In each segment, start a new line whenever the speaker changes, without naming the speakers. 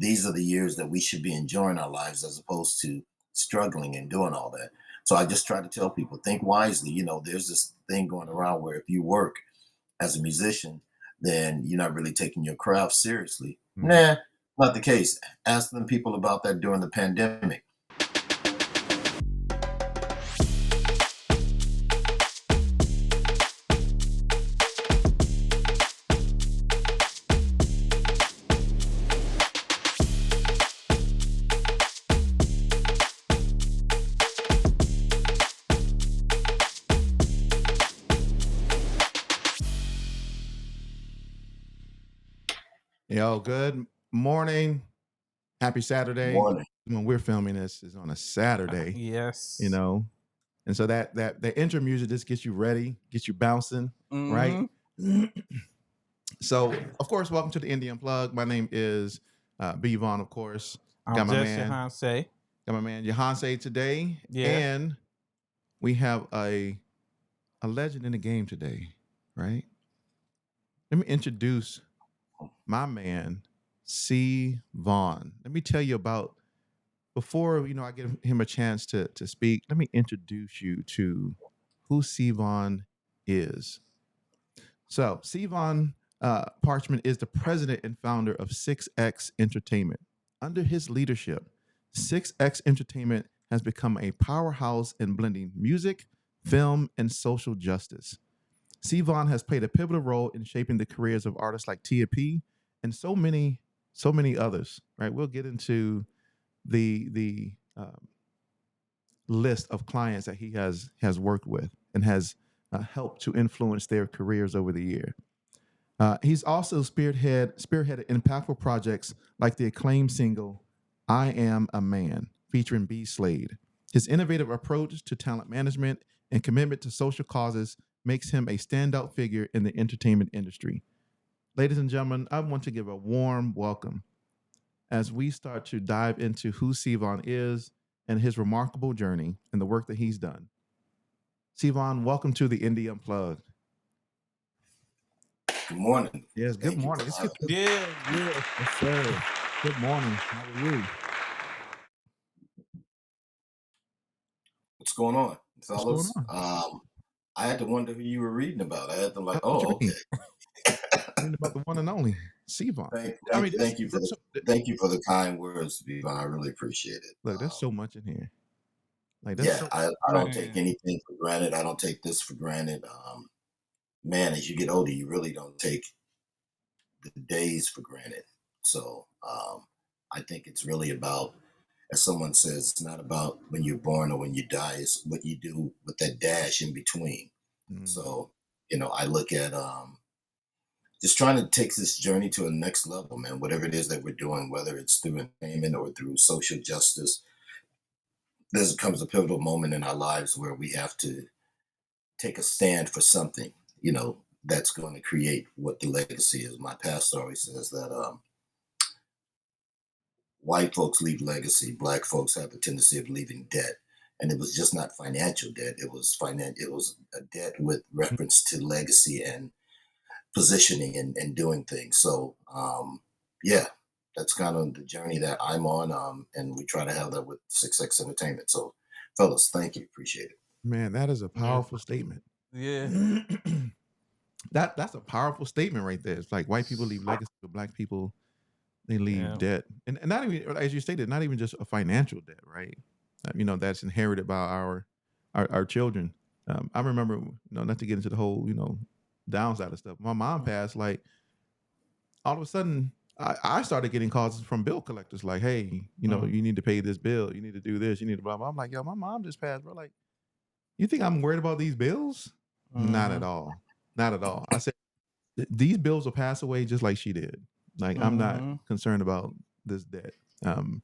these are the years that we should be enjoying our lives as opposed to struggling and doing all that. So I just try to tell people, think wisely. There's this thing going around where if you work as a musician, then you're not really taking your craft seriously.
Mhm.
Nah, not the case. Ask them people about that during the pandemic.
Yo, good morning. Happy Saturday.
Morning.
When we're filming this is on a Saturday, you
Yes.
know. And so that the intro music just gets you ready, gets you bouncing, right? So, of course, welcome to the Indie Unplugged. My name is Vaughan, of course.
I'm
Got my
just
man,
Yohance.
got my man Yohance today,
Yeah.
and we have a legend in the game today, right? Let me introduce my man, Vaughan. Let me tell you about before I give him a chance to speak. Let me introduce you to who Vaughan is. So Vaughan Parchman is the president and founder of 6X Entertainment. Under his leadership, 6X Entertainment has become a powerhouse in blending music, film, and social justice. Vaughan has played a pivotal role in shaping the careers of artists like Tia P and so many others. Right? We'll get into the list of clients that he has worked with and has helped to influence their careers over the year. He's also spearheaded impactful projects like the acclaimed single "I Am a Man" featuring B. Slade. His innovative approach to talent management and commitment to social causes makes him a standout figure in the entertainment industry. Ladies and gentlemen, I want to give a warm welcome as we start to dive into who Vaughan is and his remarkable journey and the work that he's done. Vaughan, welcome to the Indie Unplugged.
Good morning.
Yes, good
Thank you
morning.
for
Let's
having
get
me.
to
Yeah.
yes, sir. Good morning. How are you?
What's going on,
What's going
fellas?
on?
I had to wonder who you were reading about. I had to like,
What you
oh,
mean?
okay.
Reading about the one and only Vaughan.
Thank,
I
thank,
mean,
thank you for the thank you for the kind words, Viva. I really appreciate it.
look, there's so much in here. Like that's
Yeah,
so
I don't take
Man.
anything for granted. I don't take this for granted. Man, as you get older, you really don't take the days for granted. So I think it's really about, as someone says, it's not about when you're born or when you die. It's what you do with that dash in between.
mm,
So I look at just trying to take this journey to a next level, man. Whatever it is that we're doing, whether it's through entertainment or through social justice, there comes a pivotal moment in our lives where we have to take a stand for something, that's going to create what the legacy is. My pastor always says that white folks leave legacy, black folks have a tendency of leaving debt. And it was just not financial debt. It was a debt with
mm.
reference to legacy and positioning and doing things. So yeah, that's kind of the journey that I'm on. And we try to have that with 6X Entertainment. So fellas, thank you. Appreciate it.
Man, that is a
Yeah.
powerful statement.
Yeah.
That's a powerful statement right there. It's like white people leave legacy, but black people they leave
Yeah.
debt, and not even as you stated, not even just a financial debt, right? That's inherited by our children. I remember, not to get into the whole downside of stuff. My mom passed, like all of a sudden. I started getting calls from bill collectors like, hey, you need to pay this bill. You need to do this. You need to blah, blah. I'm like, yo, my mom just passed, bro. Like, you think I'm worried about these bills? Not at all. Not at all. I said, these bills will pass away just like she did. Like I'm not concerned about this debt. Um,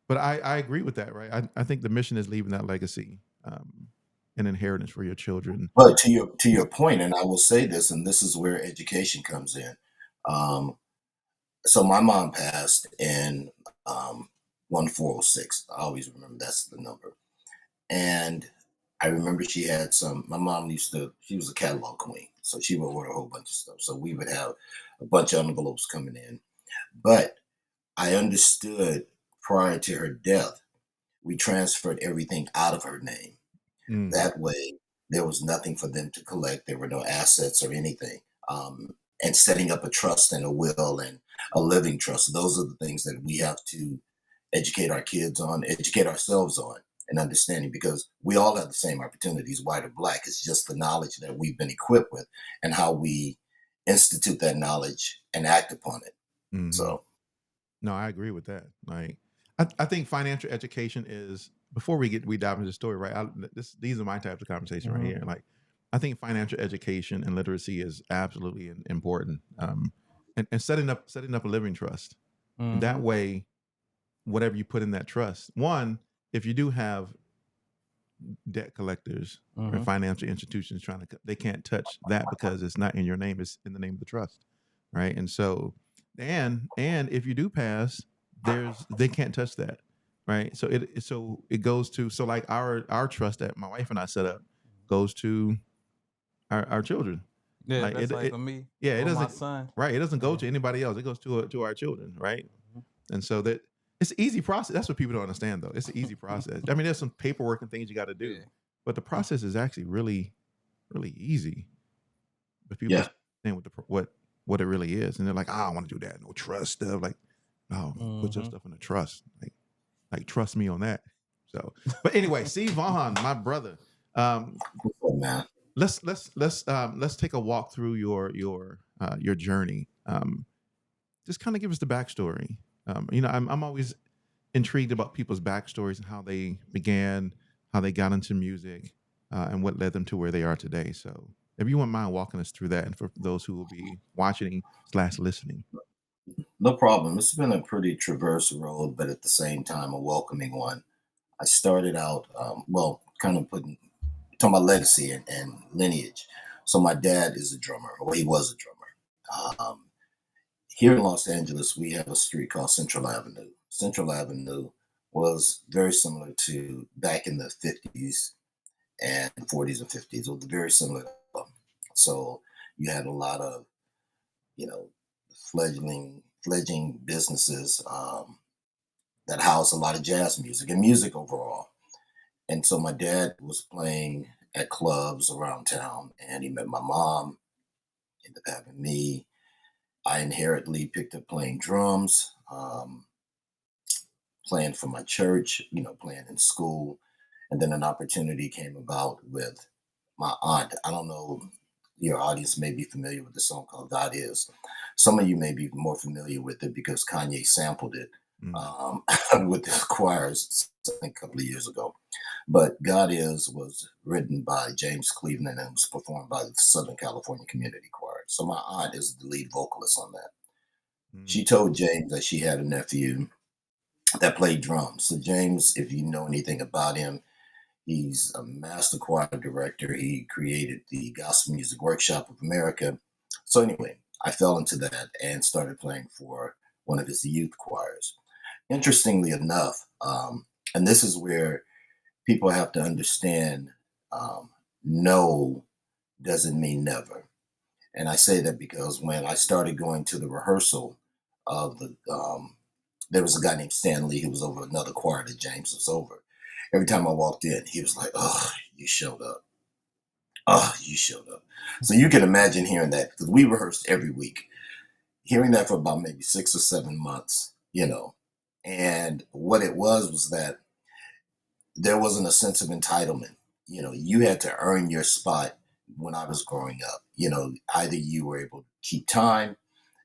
but I agree with that, right? I think the mission is leaving that legacy, an inheritance for your children.
But to your point, and I will say this, and this is where education comes in. Um, so my mom passed in 1406. I always remember that's the number. And I remember she had my mom she was a catalog queen. So she would order a whole bunch of stuff. So we would have a bunch of envelopes coming in. But I understood prior to her death, we transferred everything out of her name.
Mm,
That way, there was nothing for them to collect. There were no assets or anything. And setting up a trust and a will and a living trust. Those are the things that we have to educate our kids on, educate ourselves on, and understanding because we all have the same opportunities, white or black. It's just the knowledge that we've been equipped with and how we institute that knowledge and act upon it.
hmm.
So,
No, I agree with that. Like, I think financial education is before we dive into the story, right? These are my types of conversation right
Mm-hmm.
here. Like, I think financial education and literacy is absolutely important. And setting up a living trust, and
Mm-hmm.
that way, whatever you put in that trust, one, if you do have debt collectors or
Mm-hmm.
financial institutions they can't touch that because it's not in your name, it's in the name of the trust, right? And so, and if you do pass, they can't touch that, right? So it goes to, so like our trust that my wife and I set up goes to our children.
Yeah,
Like
that's like
it
for me
yeah, it
with my
doesn't,
son.
right, it doesn't go
Yeah.
to anybody else, it goes to our children, right?
Mhm.
And so that it's an easy process. That's what people don't understand, though. It's an easy process. I mean, there's some paperwork and things you got to do,
Yeah.
but the process is actually really, really easy. But people
yeah.
just understand what it really is, and they're like, "I don't want to do that. No trust stuff." Like, no, put your
Mm-hmm.
stuff in a trust. Like trust me on that. So, but anyway, see, Vaughan, my brother. Um,
Oh, man.
let's take a walk through your journey. Just kind of give us the backstory. I'm always intrigued about people's backstories and how they began, how they got into music, and what led them to where they are today. So, if you wouldn't mind walking us through that, and for those who will be watching/listening.
No problem. It's been a pretty traverse road, but at the same time, a welcoming one. I started out, well, kind of talking about legacy and lineage. So my dad is a drummer, or he was a drummer. Here in Los Angeles, we have a street called Central Avenue. Central Avenue was very similar to back in the 50s and 40s and 50s. It was very similar. So you had a lot of, you know, fledgling businesses that housed a lot of jazz music and music overall. And so my dad was playing at clubs around town and he met my mom, ended up having me. I inherently picked up playing drums, playing for my church, playing in school. And then an opportunity came about with my aunt. I don't know, your audience may be familiar with the song called God Is. Some of you may be more familiar with it because Kanye sampled it
Mm,
with the choirs I think, a couple of years ago. But God Is was written by James Cleveland and was performed by the Southern California Community Choir. So my aunt is the lead vocalist on that.
mm,
She told James that she had a nephew that played drums. So James, if you know anything about him, he's a master choir director. He created the Gospel Music Workshop of America. So anyway, I fell into that and started playing for one of his youth choirs. Interestingly enough, and this is where people have to understand, no doesn't mean never. And I say that because when I started going to the rehearsal of there was a guy named Stan Lee who was over another choir that James was over. Every time I walked in, he was like, "Oh, you showed up. Oh, you showed up." So you can imagine hearing that because we rehearsed every week. Hearing that for about maybe 6 or 7 months, and what it was that there wasn't a sense of entitlement. You had to earn your spot when I was growing up. Either you were able to keep time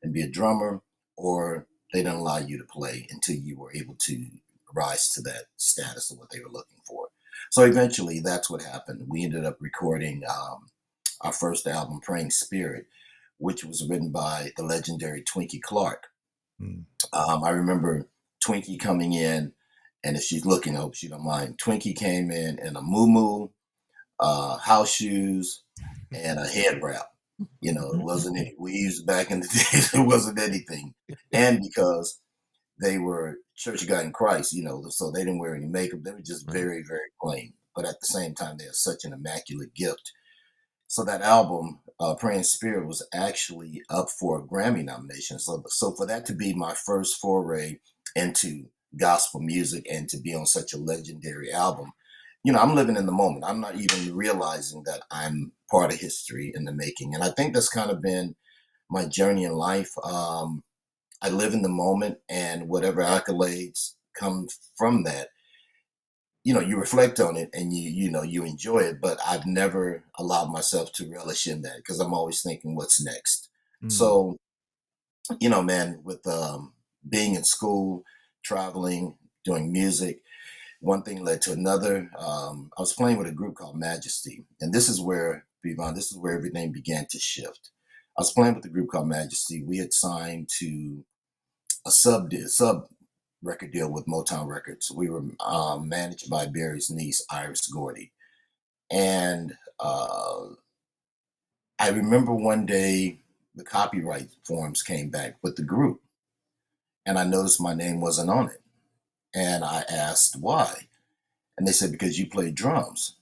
and be a drummer, or they didn't allow you to play until you were able to rise to that status of what they were looking for. So eventually, that's what happened. We ended up recording our first album, Praying Spirit, which was written by the legendary Twinkie Clark.
mm.
I remember Twinkie coming in, and if she's looking, I hope she don't mind. Twinkie came in a moo house shoes, and a head wrap. It wasn't any weaves back in the days. It wasn't anything. And because they were Church of God in Christ, so they didn't wear any makeup. They were just
Right.
very, very plain. But at the same time, they had such an immaculate gift. So that album, Praying Spirit was actually up for a Grammy nomination. So for that to be my first foray into gospel music and to be on such a legendary album, I'm living in the moment. I'm not even realizing that I'm part of history in the making. And I think that's kind of been my journey in life. I live in the moment, and whatever accolades come from that, you reflect on it and you enjoy it. But I've never allowed myself to relish in that because I'm always thinking, what's next?
Mm.
So, man, with being in school, traveling, doing music, one thing led to another. I was playing with a group called Majesty, and this is where, Vivon, this is where everything began to shift. I was playing with a group called Majesty. We had signed to a sub record deal with Motown Records. We were managed by Barry's niece, Iris Gordy. And I remember one day the copyright forms came back with the group, and I noticed my name wasn't on it. And I asked why. And they said, because you play drums.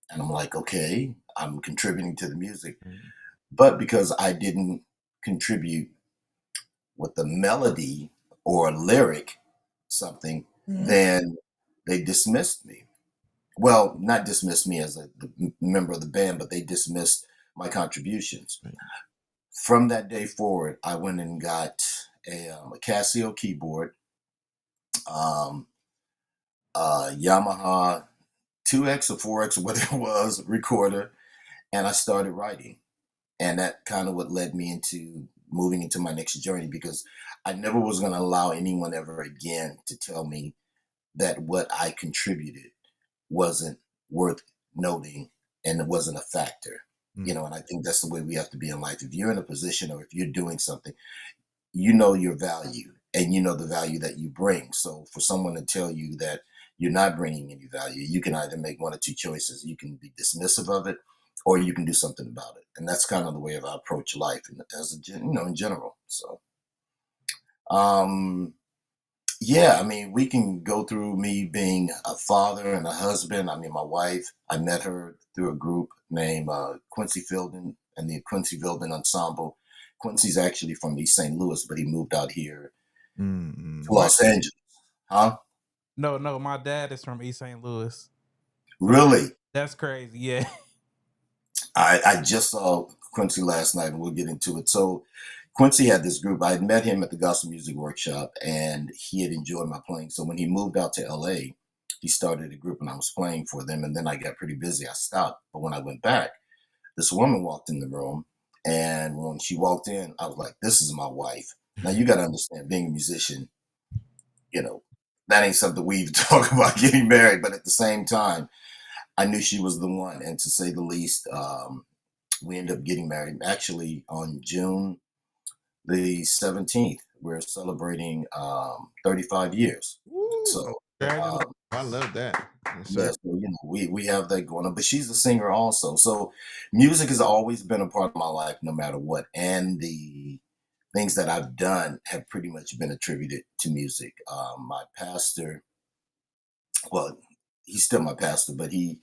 And I'm like, okay, I'm contributing to the music.
Right.
But because I didn't contribute with the melody or lyric, something, then they dismissed me. Well, not dismissed me as the member of the band, but they dismissed my contributions.
Right.
From that day forward, I went and got a Casio keyboard, um, Yamaha 2X or 4X or whatever it was, recorder, and I started writing. And that kind of what led me into moving into my next journey because I never was going to allow anyone ever again to tell me that what I contributed wasn't worth noting and it wasn't a factor.
Mm.
And I think that's the way we have to be in life. If you're in a position or if you're doing something, you know your value and you know the value that you bring. So for someone to tell you that you're not bringing any value, you can either make one or two choices. You can be dismissive of it or you can do something about it. And that's kind of the way I approach life and as in general. So, um, yeah, I mean, we can go through me being a father and a husband. I mean, my wife, I met her through a group named Quincy Fielding and the Quincy Fielding Ensemble. Quincy's actually from East St. Louis, but he moved out here to
Mm.
My
Los Angeles. Huh?
no, my dad is from East St. Louis. So
Really?
that's crazy. Yeah.
I just saw Quincy last night, and we'll get into it. So Quincy had this group. I had met him at the Gospel Music Workshop, and he had enjoyed my playing. So when he moved out to LA, he started a group, and I was playing for them. And then I got pretty busy. I stopped. But when I went back, this woman walked in the room, and when she walked in, I was like, "This is my wife." Now you got to understand, being a musician, you know, that ain't something we talk about getting married. But at the same time, I knew she was the one, and to say the least, we ended up getting married actually on June the 17th. We're celebrating 35 years.
Woo!
So,
Congratulations.
um,
I love that. Yes,
yeah,
sir.
so, we have that going on. But she's a singer also. So, music has always been a part of my life, no matter what. And the things that I've done have pretty much been attributed to music. My pastor, well, he's still my pastor, but the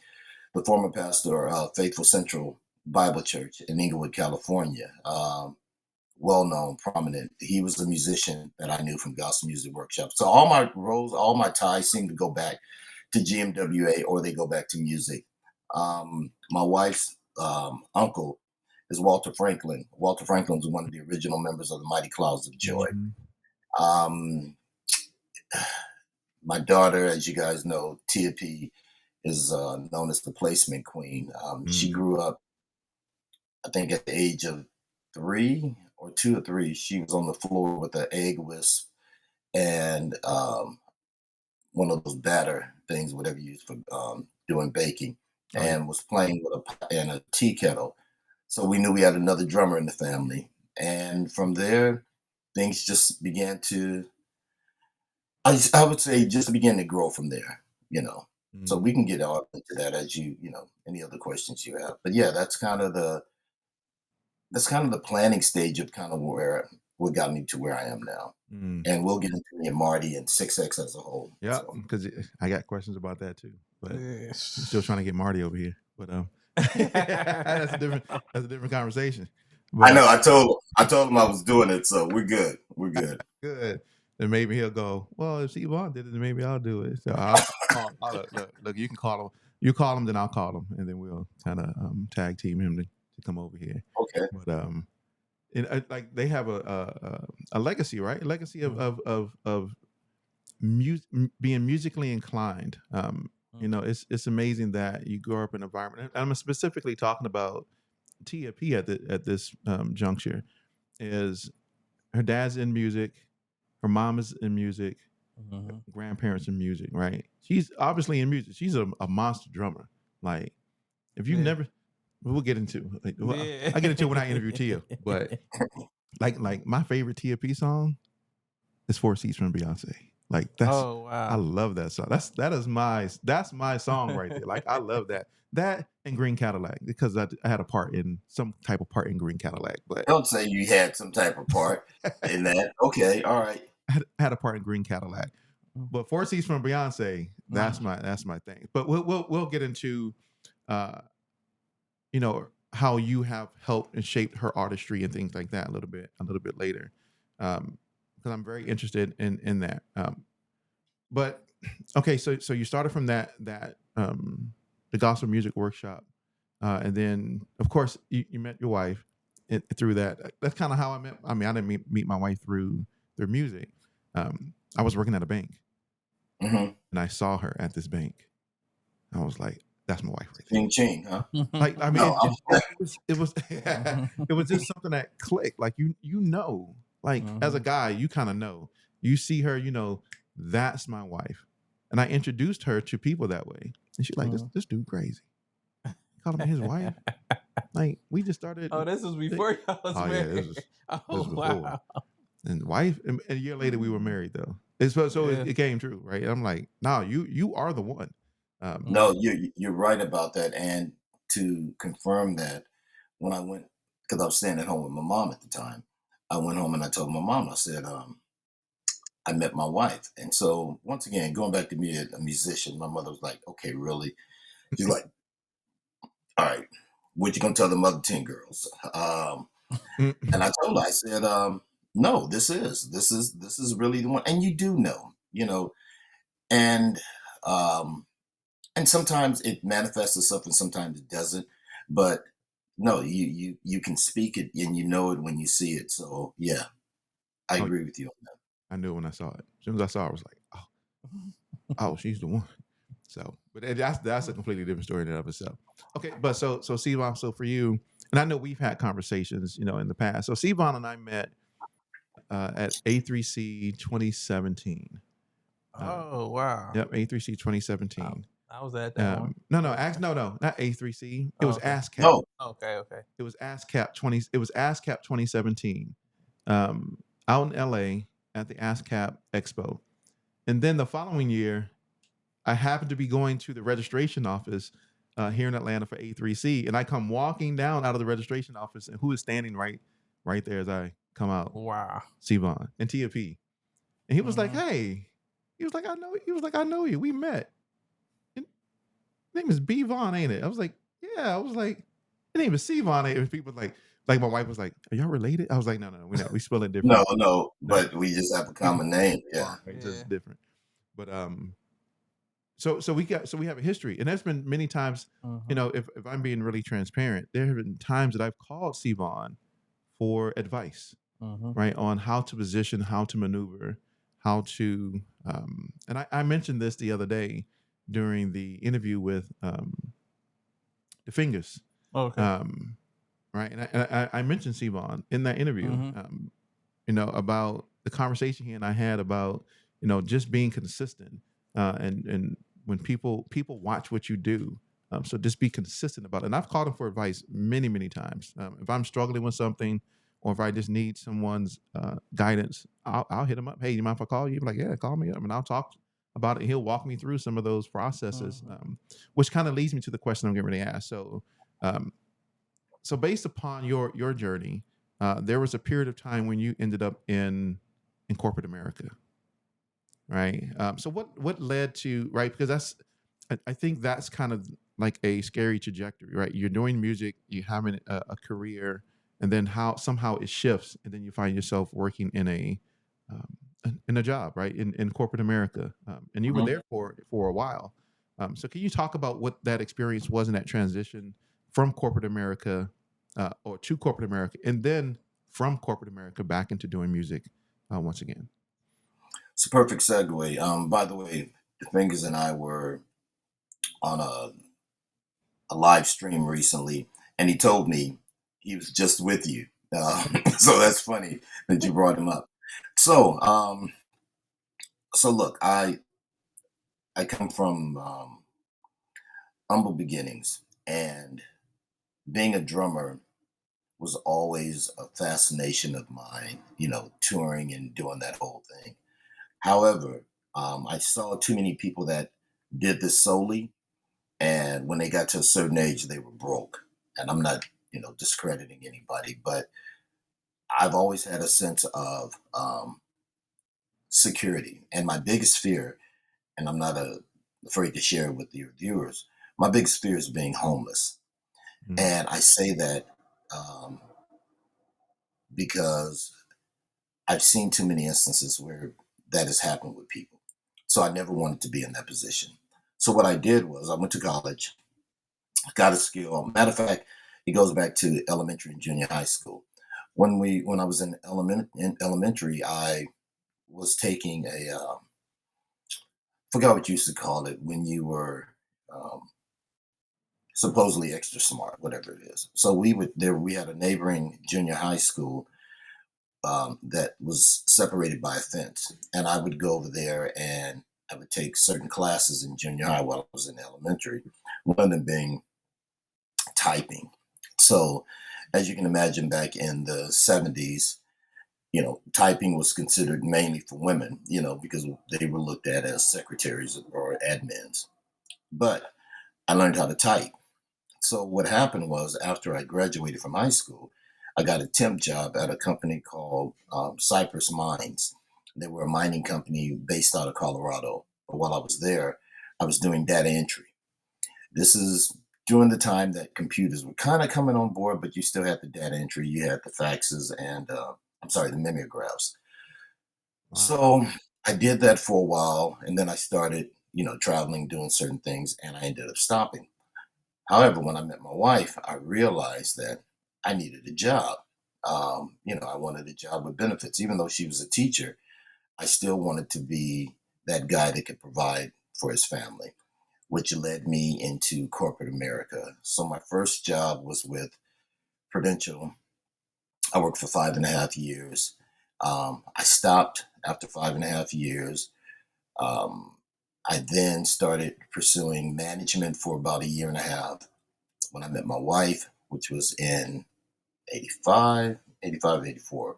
former pastor of Faithful Central Bible Church in Inglewood, California. Well known, prominent. He was a musician that I knew from Gospel Music Workshop. So all my roles, all my ties seem to go back to GMWA or they go back to music. My wife's uncle is Walter Franklin. Walter Franklin was one of the original members of the Mighty Clouds of Joy.
Mhm.
Um, my daughter, as you guys know, Tia P, is known as the placement queen. She
Mm.
grew up, I think, at the age of 2 or 3, she was on the floor with an egg wisp and one of those batter things, whatever you use for doing baking,
Oh yeah.
and was playing with a and a tea kettle. So we knew we had another drummer in the family, and from there, things just began to, I would say, just began to grow from there. You know, so
Mm.
we can get all into that as any other questions you have. But yeah, that's kind of the planning stage of kind of where what got me to where I am now.
Mm.
And we'll get into me and Marty and 6X as a whole.
Yeah,
So
because I got questions about that too, but I'm still
Yes.
trying to get Marty over here. But That's a different conversation.
I know.
But
I told him I was doing it, so we're good. We're good.
good. And maybe he'll go, well, if Yvonne did it, then maybe I'll do it. So I'll look, you can call him. You call him, then I'll call him, and then we'll kind of tag team him to come over here.
Okay.
But like they have a legacy, right? A legacy of being musically inclined. You know, it's amazing that you grow up in an environment. And I'm specifically talking about Tia P at this juncture. Is her dad's in music, her mom is in music, grandparents in music, right? She's obviously in music. She's a monster drummer. Like, if you've never, we'll get into. Like, well, I get into it when I interview Tia, but like my favorite Tia P song is Four Seats from Beyonce. Like that's,
Oh wow.
I love that song. That's my song right there. Like I love that and Green Cadillac because I had a part in some type of part in Green Cadillac. But
Don't say you had some type of part in that. Okay, all right.
I had a part in Green Cadillac. But Four Seats from Beyonce, that's my thing. But we'll get into you know, how you have helped and shaped her artistry and things like that a little bit later. Because I'm very interested in that. But okay, so you started from that the gospel music workshop, and then of course you met your wife through that. That's kind of how I met. I mean, I didn't meet my wife through their music. I was working at a bank, and I saw her at this bank. I was like, "That's my wife right there."
Ching ching, huh?
Like I mean,
No,
it was it was just something that clicked. Like you know, like as a guy, you kind of know. You see her, you know, that's my wife. And I introduced her to people that way, and she's like, "This dude crazy." Called him his wife. Like we just started.
Oh, this was before y'all was married.
Yeah, this was before.
Wow.
And wife, and a year later we were married though. It came true, right? And I'm like, "No, you are the one."
no, you're right about that. And to confirm that, when I went, because I was staying at home with my mom at the time, I went home and I told my mom, I said, I met my wife. And so once again, going back to me, a musician, my mother was like, okay, really? She's like, all right, what you gonna tell the other 10 girls? And I told her, I said, no, this is really the one. And you do know, you know, and um, and sometimes it manifests itself and sometimes it doesn't. But no, you can speak it and you know it when you see it. So yeah, I
Oh,
agree with you on that.
I knew it when I saw it. As soon as I saw it, I was like, oh, she's the one. So, but that's a completely different story in and of itself. Okay, but so Sivan, so for you, and I know we've had conversations, you know, in the past. So Sivan and I met at A3C 2017.
Oh wow.
Yep, A3C 2017.
I was at that one.
No, not A3C. It was
Okay.
ASCAP.
No,
Okay.
It was ASCAP 20. It was ASCAP 2017. Out in LA at the ASCAP Expo, and then the following year, I happened to be going to the registration office here in Atlanta for A3C, and I come walking down out of the registration office, and who is standing right there as I come out?
Wow.
Sivan and TP, and he was like, "Hey," he was like, "I know," he was like, "I know you. We met. And your name is B Vaughan, ain't it?" I was like, "Yeah." I was like, "Your name is C Vaughan, ain't it?" And people like my wife was like, "Are y'all related?" I was like, "No, we're not. We spell it different."
no, but we just have a common name. Yeah.
It's just different. But so we have a history, and there's been many times, you know, if I'm being really transparent, there have been times that I've called Sivan for advice, right, on how to position, how to maneuver, how to, and I mentioned this the other day during the interview with the Fingers,
Okay.
right, and I mentioned Sivan in that interview, you know, about the conversation he and I had about, you know, just being consistent, and when people watch what you do, so just be consistent about it. And I've called him for advice many times. If I'm struggling with something, or if I just need someone's guidance, I'll hit him up. Hey, you mind if I call you? I'm like, yeah, call me up, and I'll talk about it. He'll walk me through some of those processes, which kind of leads me to the question I'm getting ready to ask. So, so based upon your journey, there was a period of time when you ended up in corporate America, right? So what led to, right? Because I think that's kind of like a scary trajectory, right? You're doing music, you having a career, and then how somehow it shifts, and then you find yourself working um, in a job, right, in corporate America, and you were
Mhm.
there for a while. So, can you talk about what that experience was in that transition from corporate America, or to corporate America, and then from corporate America back into doing music once again?
It's a perfect segue. By the way, the Fingers and I were on a live stream recently, and he told me he was just with you. So that's funny that you brought him up. So, so look, I come from humble beginnings, and being a drummer was always a fascination of mine. Touring and doing that whole thing. However, I saw too many people that did this solely, and when they got to a certain age, they were broke. And I'm not, discrediting anybody, but I've always had a sense of security. And my biggest fear, and I'm not afraid to share it with your viewers, my biggest fear is being homeless.
Mm.
And I say that um, because I've seen too many instances where that has happened with people. So I never wanted to be in that position. So what I did was I went to college, got a skill. Matter of fact, it goes back to elementary and junior high school. When I was in elementary, I was taking a forgot what you used to call it when you were um, supposedly extra smart, whatever it is. So we had a neighboring junior high school that was separated by a fence, and I would go over there and I would take certain classes in junior high while I was in elementary. One of them being typing. So, as you can imagine, back in the 70s, typing was considered mainly for women, because they were looked at as secretaries or admins. But I learned how to type. So what happened was after I graduated from high school, I got a temp job at a company called Cypress Mines. They were a mining company based out of Colorado. But while I was there, I was doing data entry. This is during the time that computers were kind of coming on board, but you still had the data entry, you had the faxes, and I'm sorry, the mimeographs.
Wow.
So I did that for a while, and then I started, traveling, doing certain things, and I ended up stopping. However, when I met my wife, I realized that I needed a job. I wanted a job with benefits. Even though she was a teacher, I still wanted to be that guy that could provide for his family, which led me into corporate America. So my first job was with Prudential. I worked for 5.5 years. I stopped after 5.5 years. Um, I then started pursuing management for about a year and a half when I met my wife, which was in 85, 84.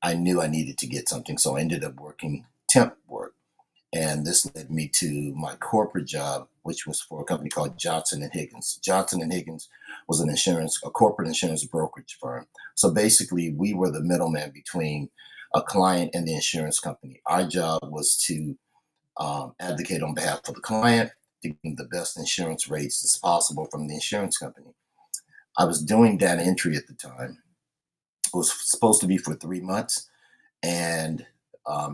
I knew I needed to get something, so I ended up working temp work. And this led me to my corporate job, which was for a company called Johnson and Higgins. Johnson and Higgins was a corporate insurance brokerage firm. So basically, we were the middleman between a client and the insurance company. Our job was to advocate on behalf of the client to get them the best insurance rates as possible from the insurance company. I was doing data entry at the time. It was supposed to be for 3 months, and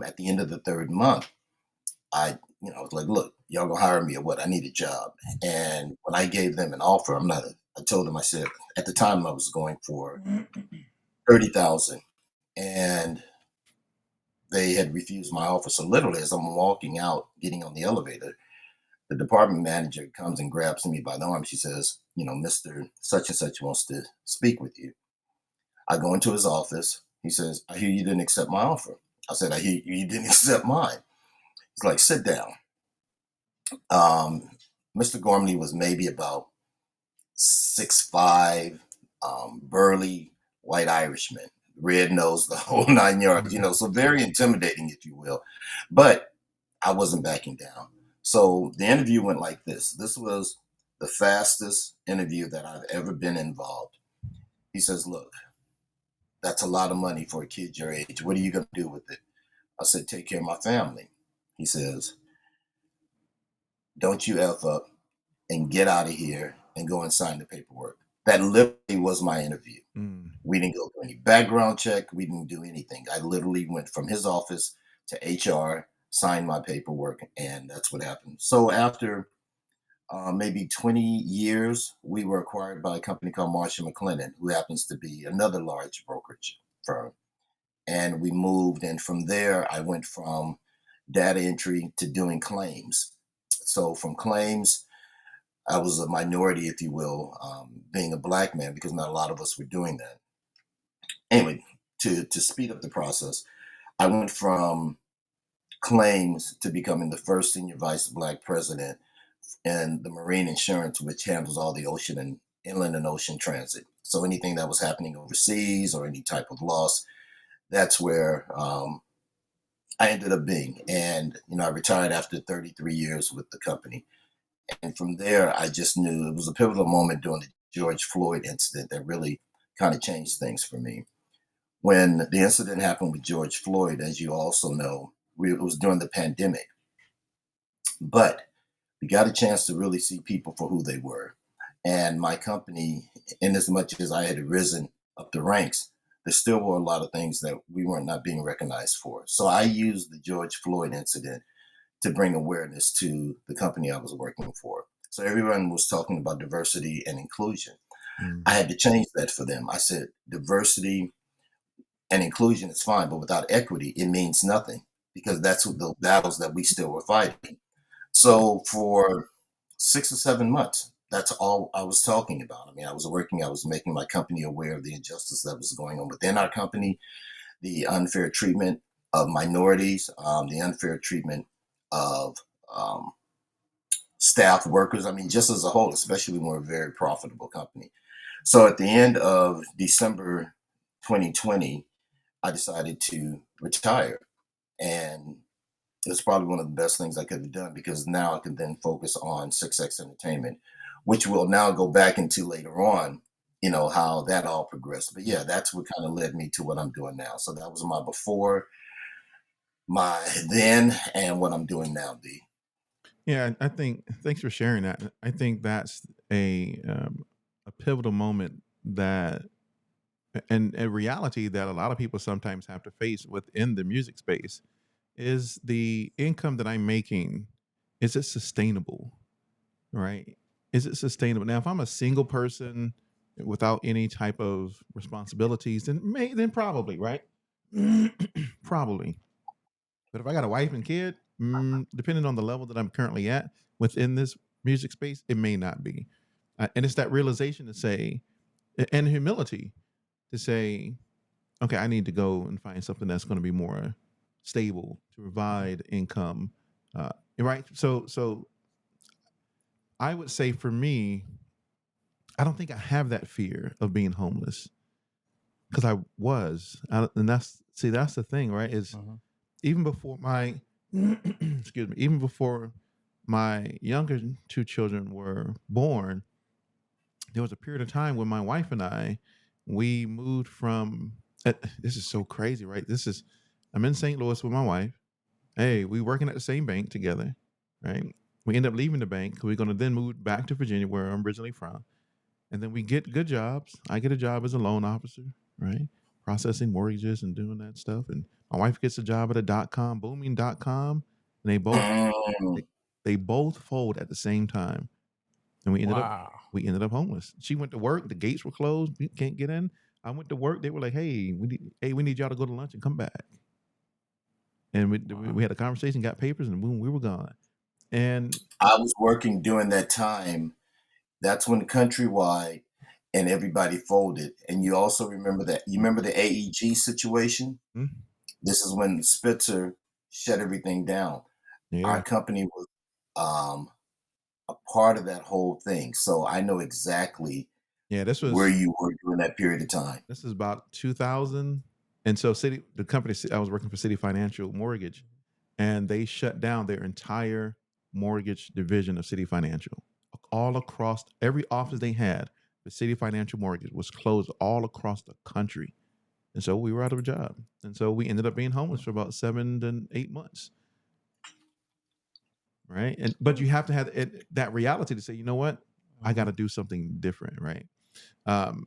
at the end of the third month, I was like, "Look, y'all gonna hire me or what? I need a job." And when I gave them an offer, I told them, I said, at the time I was going for 30,000, and they had refused my offer. So literally, as I'm walking out, getting on the elevator, the department manager comes and grabs me by the arm. She says, "Mr. Such and Such wants to speak with you." I go into his office. He says, "I hear you didn't accept my offer." I said, "I hear you didn't accept mine." He's like, "Sit down." Um, Mr. Gormley was maybe about 6'5", burly white Irishman, red nose, the whole 9 yards, so very intimidating, if you will. But I wasn't backing down. So the interview went like this. This was the fastest interview that I've ever been involved. He says, "Look, that's a lot of money for a kid your age. What are you going to do with it?" I said, "Take care of my family." He says, "Don't you F up and get out of here and go and sign the paperwork. That literally was my interview.
Mm.
We didn't go through any background check. We didn't do anything. I literally went from his office to HR, signed my paperwork, and that's what happened. So after maybe 20 years, we were acquired by a company called Marsh & McLennan, who happens to be another large brokerage firm. And we moved, and from there, I went from data entry to doing claims. So from claims, I was a minority, if you will, being a black man, because not a lot of us were doing that. Anyway, to speed up the process, I went from claims to becoming the first senior vice black president in the marine insurance, which handles all the ocean and inland and ocean transit. So anything that was happening overseas or any type of loss, that's where I ended up being. And, I retired after 33 years with the company. And from there, I just knew it was a pivotal moment during the George Floyd incident that really kind of changed things for me. When the incident happened with George Floyd, as you also know, it was during the pandemic. But we got a chance to really see people for who they were. And my company, in as much as I had risen up the ranks, there still were a lot of things that we weren't not being recognized for. So I used the George Floyd incident to bring awareness to the company I was working for. So everyone was talking about diversity and inclusion.
Mm.
I had to change that for them. I said, diversity and inclusion is fine, but without equity, it means nothing, because that's what the battles that we still were fighting. So for 6 or 7 months, that's all I was talking about. I mean, I was making my company aware of the injustice that was going on within our company, the unfair treatment of minorities, the unfair treatment of um, staff workers. I mean, just as a whole, especially when we're a very profitable company. So at the end of December 2020, I decided to retire. And it's probably one of the best things I could have done, because now I can then focus on 6X Entertainment, which we'll now go back into later on, how that all progressed. But yeah, that's what kind of led me to what I'm doing now. So that was my before, my then, and what I'm doing now, B.
Yeah, I think thanks for sharing that. I think that's a pivotal moment that and a reality that a lot of people sometimes have to face within the music space is the income that I'm making, is it sustainable? Right? Is it sustainable? Now, if I'm a single person without any type of responsibilities, then probably, right? Probably. But if I got a wife and kid, depending on the level that I'm currently at within this music space, it may not be. And it's that realization to say, and humility to say, okay, I need to go and find something that's going to be more stable to provide income. Right. So I would say for me, I don't think I have that fear of being homeless, because I was, and that's the thing, right? Is
Mhm.
even before my excuse me, even before my younger two children were born, there was a period of time when my wife and I, we moved from. This is so crazy, right? I'm in St. Louis with my wife. Hey, we working at the same bank together, right? We end up leaving the bank because we're going to then move back to Virginia, where I'm originally from. And then we get good jobs. I get a job as a loan officer, right? Processing mortgages and doing that stuff. And my wife gets a job at a booming dot com. And
Mm.
they both fold at the same time. And
Wow.
we ended up homeless. She went to work, the gates were closed, we can't get in. I went to work, they were like, hey, we need y'all to go to lunch and come back. And
Wow.
we had a conversation, got papers, and boom, we were gone. And
I was working during that time. That's when Countrywide and everybody folded. And you also remember that. You remember the AEG situation?
mm,
This is when Spitzer shut everything down. Our
yeah,
company was um, a part of that whole thing. So I know exactly
yeah,
where you were during that period of time.
this is about 2000. And so the company, I was working for City Financial Mortgage, and they shut down their entire mortgage division of City Financial. All across every office they had, the City Financial Mortgage was closed all across the country. And so we were out of a job. And so we ended up being homeless for about 7 to 8 months. right? And but you have to have that reality to say, you know what, I got to do something different, right? Um,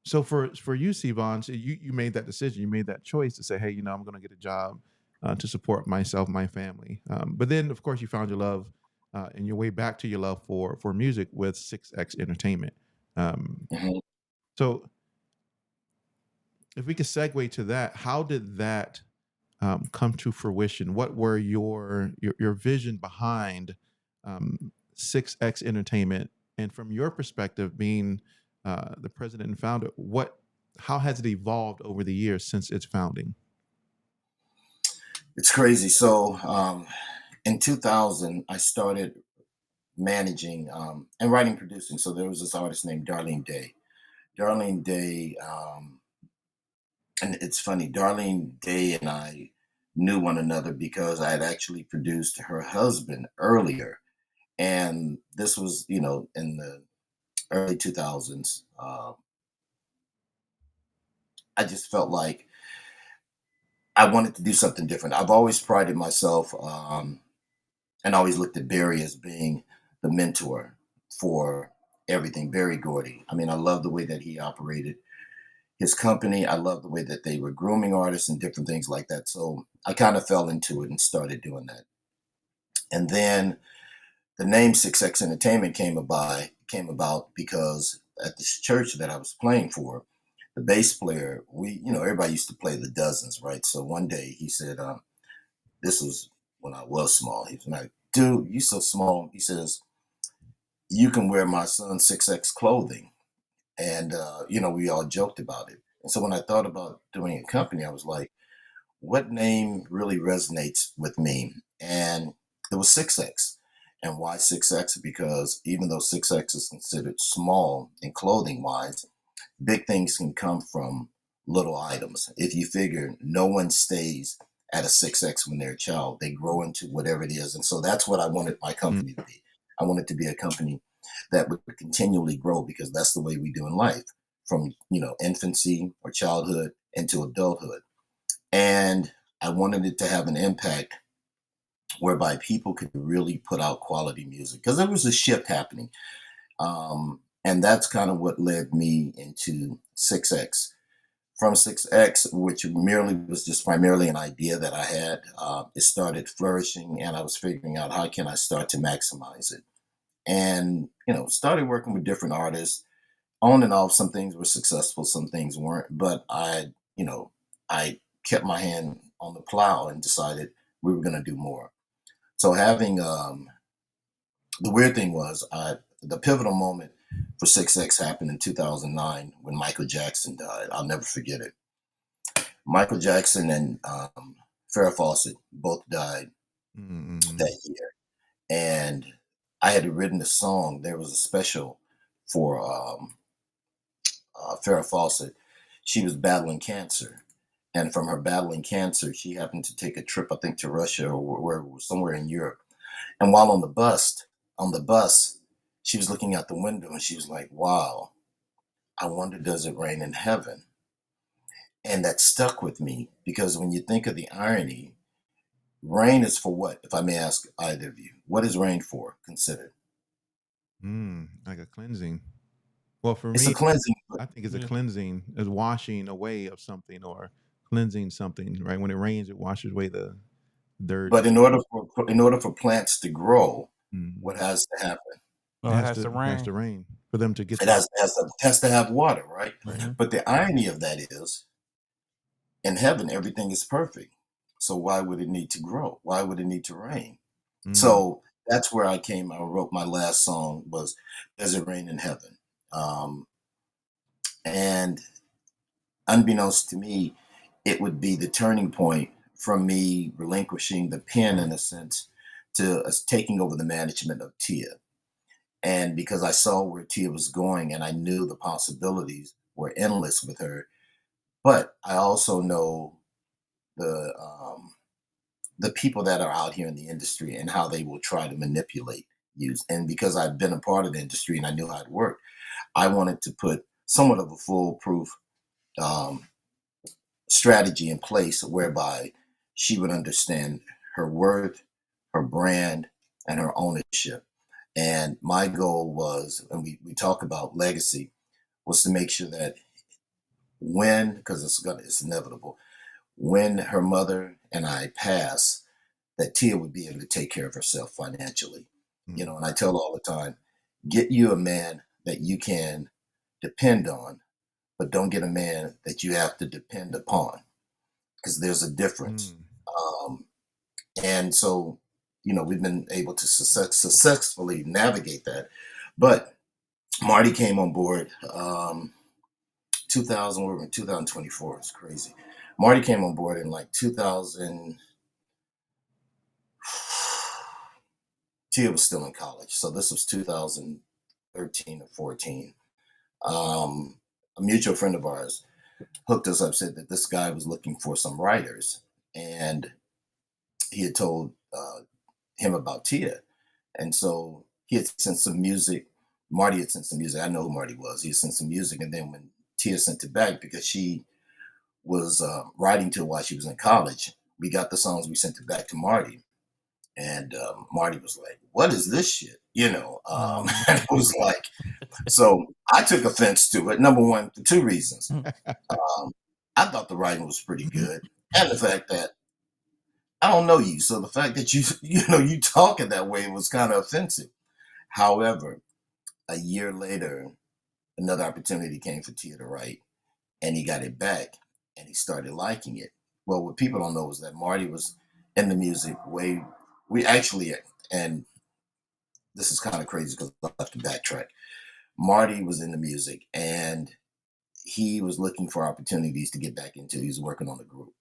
so for you, Sivan, so you made that decision, you made that choice to say, hey, you know, I'm going to get a job to support myself, my family. But then, of course, you found your love and your way back to your love for music with 6X Entertainment. Um,
Mhm.
so if we could segue to that, how did that come to fruition? What were your vision behind 6X Entertainment? And from your perspective, being the president and founder, how has it evolved over the years since its founding?
It's crazy. So in 2000, I started managing and writing, producing. So there was this artist named Darlene Day. Darlene Day, and it's funny, Darlene Day and I knew one another because I had actually produced her husband earlier. And this was, in the early 2000s. I just felt like I wanted to do something different. I've always prided myself and always looked at Barry as being the mentor for everything. Barry Gordy. I mean, I love the way that he operated his company. I love the way that they were grooming artists and different things like that. So I kind of fell into it and started doing that. And then the name 6X Entertainment came about because at this church that I was playing for, the bass player, everybody used to play the dozens, right? So one day he said, this was when I was small. He was like, dude, you so small. He says, you can wear my son's 6X clothing. And, we all joked about it. And so when I thought about doing a company, I was like, what name really resonates with me? And it was 6X. And why 6X? Because even though 6X is considered small in clothing wise, big things can come from little items. If you figure no one stays at a 6X when they're a child, they grow into whatever it is. And so that's what I wanted my
Mm,
company to be. I wanted to be a company that would continually grow because that's the way we do in life from, infancy or childhood into adulthood. And I wanted it to have an impact whereby people could really put out quality music because there was a shift happening. And that's kind of what led me into 6X. From 6X, which merely was just primarily an idea that I had, it started flourishing and I was figuring out how can I start to maximize it. And, started working with different artists on and off. Some things were successful, some things weren't, but I kept my hand on the plow and decided we were going to do more. So having the weird thing was the pivotal moment for 6X happened in 2009 when Michael Jackson died. I'll never forget it. Michael Jackson and Farrah Fawcett both died
mm,
that year, and I had written a song. There was a special for Farrah Fawcett. She was battling cancer, and from her battling cancer, she happened to take a trip, I think, to Russia or where somewhere in Europe. And while on the bus, she was looking out the window and she was like, "Wow, I wonder does it rain in heaven?" And that stuck with me because when you think of the irony, rain is for what? If I may ask either of you, what is rain for? Considered.
like a cleansing. Well, for
It's a
me,
cleansing.
I think it's a
Yeah.
cleansing, is washing away of something or cleansing something, right? When it rains, it washes away the dirt.
But in order for plants to grow, what
Mhm.
has to happen?
It
It
has
has
to
to
it has
rain.
to rain for them to get
It
the.
has to have water, right?
Right.
Hmm.
But the irony of that is, in heaven, everything is perfect. So why would it need to grow? Why would it need to rain?
Mm,
So that's where I came. I wrote my last song was "Does It Rain in Heaven?" And unbeknownst to me, it would be the turning point from me relinquishing the pen in a sense to us taking over the management of Tia. And because I saw where Tia was going and I knew the possibilities were endless with her, but I also know the people that are out here in the industry and how they will try to manipulate you. And because I've been a part of the industry and I knew how it worked, I wanted to put somewhat of a foolproof um, strategy in place whereby she would understand her worth, her brand, and her ownership. And my goal was, and we talk about legacy, was to make sure that because it's inevitable, when her mother and I pass, that Tia would be able to take care of herself financially.
Mm.
And I tell her all the time, get you a man that you can depend on, but don't get a man that you have to depend upon, because there's a difference.
Mm.
Um, and so, we've been able to successfully navigate that. But Marty came on board 2000, we're in 2024. It's crazy. Marty came on board in like 2000. Tia was still in college. So this was 2013 or 14. A mutual friend of ours hooked us up, said that this guy was looking for some writers. And he had told him about Tia. And so he had sent some music. Marty had sent some music. I know who Marty was. He had sent some music. And then when Tia sent it back, because she was writing to it while she was in college, we got the songs, we sent it back to Marty. And Marty was like, "What is this shit?" And it was like, so I took offense to it. Number one, for two reasons. I thought the writing was pretty good, and the fact that I don't know you, so the fact that you talking that way was kind of offensive. However, a year later, another opportunity came for Tia to write, and he got it back, and he started liking it. Well, what people don't know is that Marty was in the music way. We actually, and this is kind of crazy because I have to backtrack. Marty was in the music, and he was looking for opportunities to get back into. He was working on a group.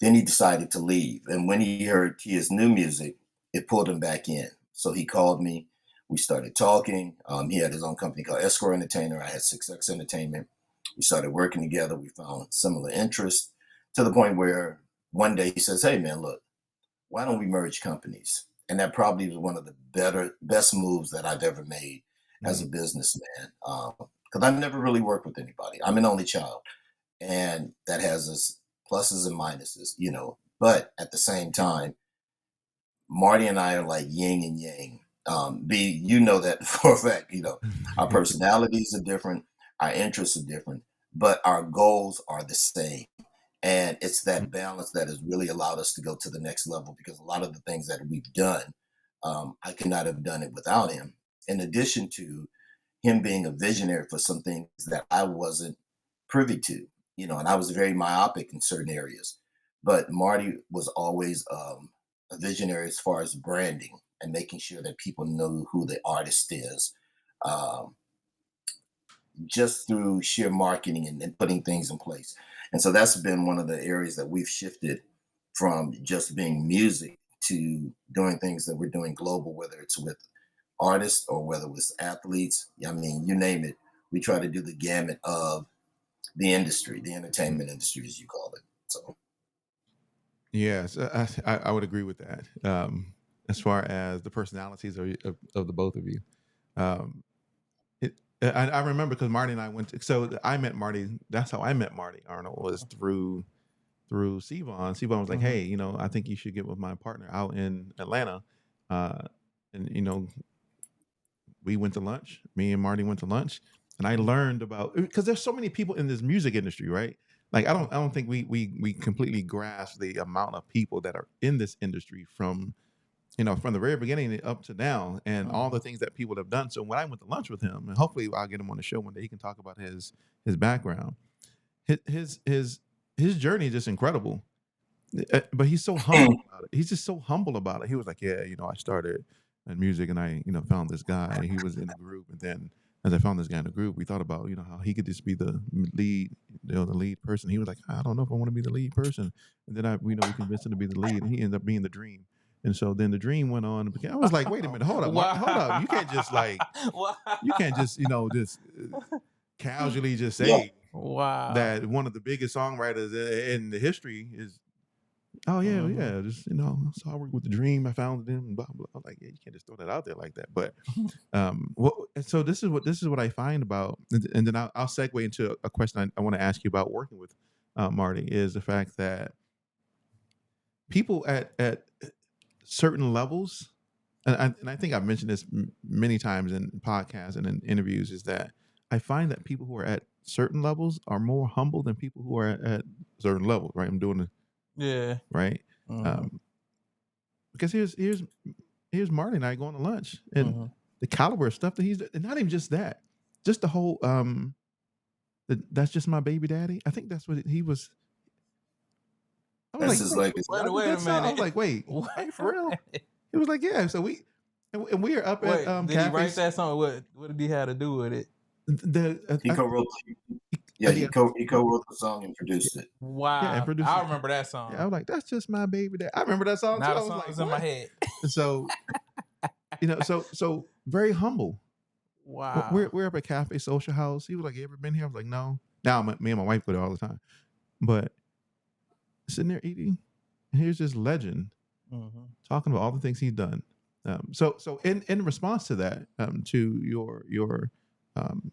Then he decided to leave. And when he heard Tia's new music, it pulled him back in. So he called me. We started talking. He had his own company called Escort Entertainer. I had 6X Entertainment. We started working together. We found similar interests to the point where one day he says, "Hey, man, look, why don't we merge companies?" And that probably was one of the best moves that I've ever made as a businessman. Because I've never really worked with anybody. I'm an only child, and that has its pluses and minuses. But at the same time, Marty and I are like yin and yang. You know that for a fact. Our personalities are different, our interests are different, but our goals are the same. And it's that balance that has really allowed us to go to the next level, because a lot of the things that we've done, I could not have done it without him. In addition to him being a visionary for some things that I wasn't privy to, and I was very myopic in certain areas. But Marty was always a visionary as far as branding and making sure that people know who the artist is, um, just through sheer marketing and putting things in place. And so that's been one of the areas that we've shifted from just being music to doing things that we're doing global, whether it's with artists or whether it's athletes. I mean, you name it. We try to do the gamut of the industry, the entertainment industry, as you call it. So,
Yes, I would agree with that. As far as the personalities of the both of you, um, I remember because Marty and I went. So I met Marty. That's how I met Marty Arnold, was through Vaughan. Vaughan was like, "Hey, I think you should get with my partner out in Atlanta," uh, and we went to lunch. Me and Marty went to lunch, and I learned about, because there's so many people in this music industry, right? Like I don't think we completely grasp the amount of people that are in this industry from the very beginning up to now, and all the things that people have done. So when I went to lunch with him, and hopefully I'll get him on the show one day, he can talk about his background. His journey is just incredible. But he's so humble about it. He's just so humble about it. He was like, "Yeah, I started in music, and I, found this guy. He was in the group, and then as I found this guy in the group, we thought about, how he could just be the lead, the lead person. He was like, I don't know if I want to be the lead person, and then we convinced him to be the lead, and he ended up being the dream. And so then the dream went on. I was like, wait a minute, hold up, hold up. You can't just
Wow.
just casually just
yeah.
say
Wow.
that one of the biggest songwriters in the history is. Oh yeah, yeah. Just so I work with the Dream. I found them. Blah blah. I'm like, yeah, you can't just throw that out there like that. But so this is what I find about, and then I'll segue into a question I want to ask you about working with, Marty, is the fact that people at certain levels, and I think I've mentioned this many times in podcasts and in interviews, is that I find that people who are at certain levels are more humble than people who are at certain levels. Right? I'm doing it
Yeah.
right.
Mm-hmm.
Because here's Marty and I going to lunch, and
Mm-hmm.
the caliber of stuff that he's, and not even just that, just the whole that's just my baby daddy. I think that's what he was. I was
That's
like,
his
wait,
legacy.
Wait a
I was
minute.
like, wait,
Wait
are you
a
for real?
minute.
He was like, yeah. So we are up
Wait,
at
did he write
cafes.
that song? What did he have to do with it?
He co-wrote.
I
Yeah,
think
he co-wrote the song and
yeah,
produced it.
yeah, and
Wow,
produced
I
it.
remember that
Yeah, I
song.
was like, that's just my baby dad. I remember that song too.
Now the
I was
song
like,
is in my
what?
head.
And so so very humble.
Wow.
We're up at Cafe Social House. He was like, you ever been here? I was like, no. Now me and my wife go there all the time. But sitting there eating, and here's this legend
Mm-hmm.
talking about all the things he's done. So in response to that, to your um,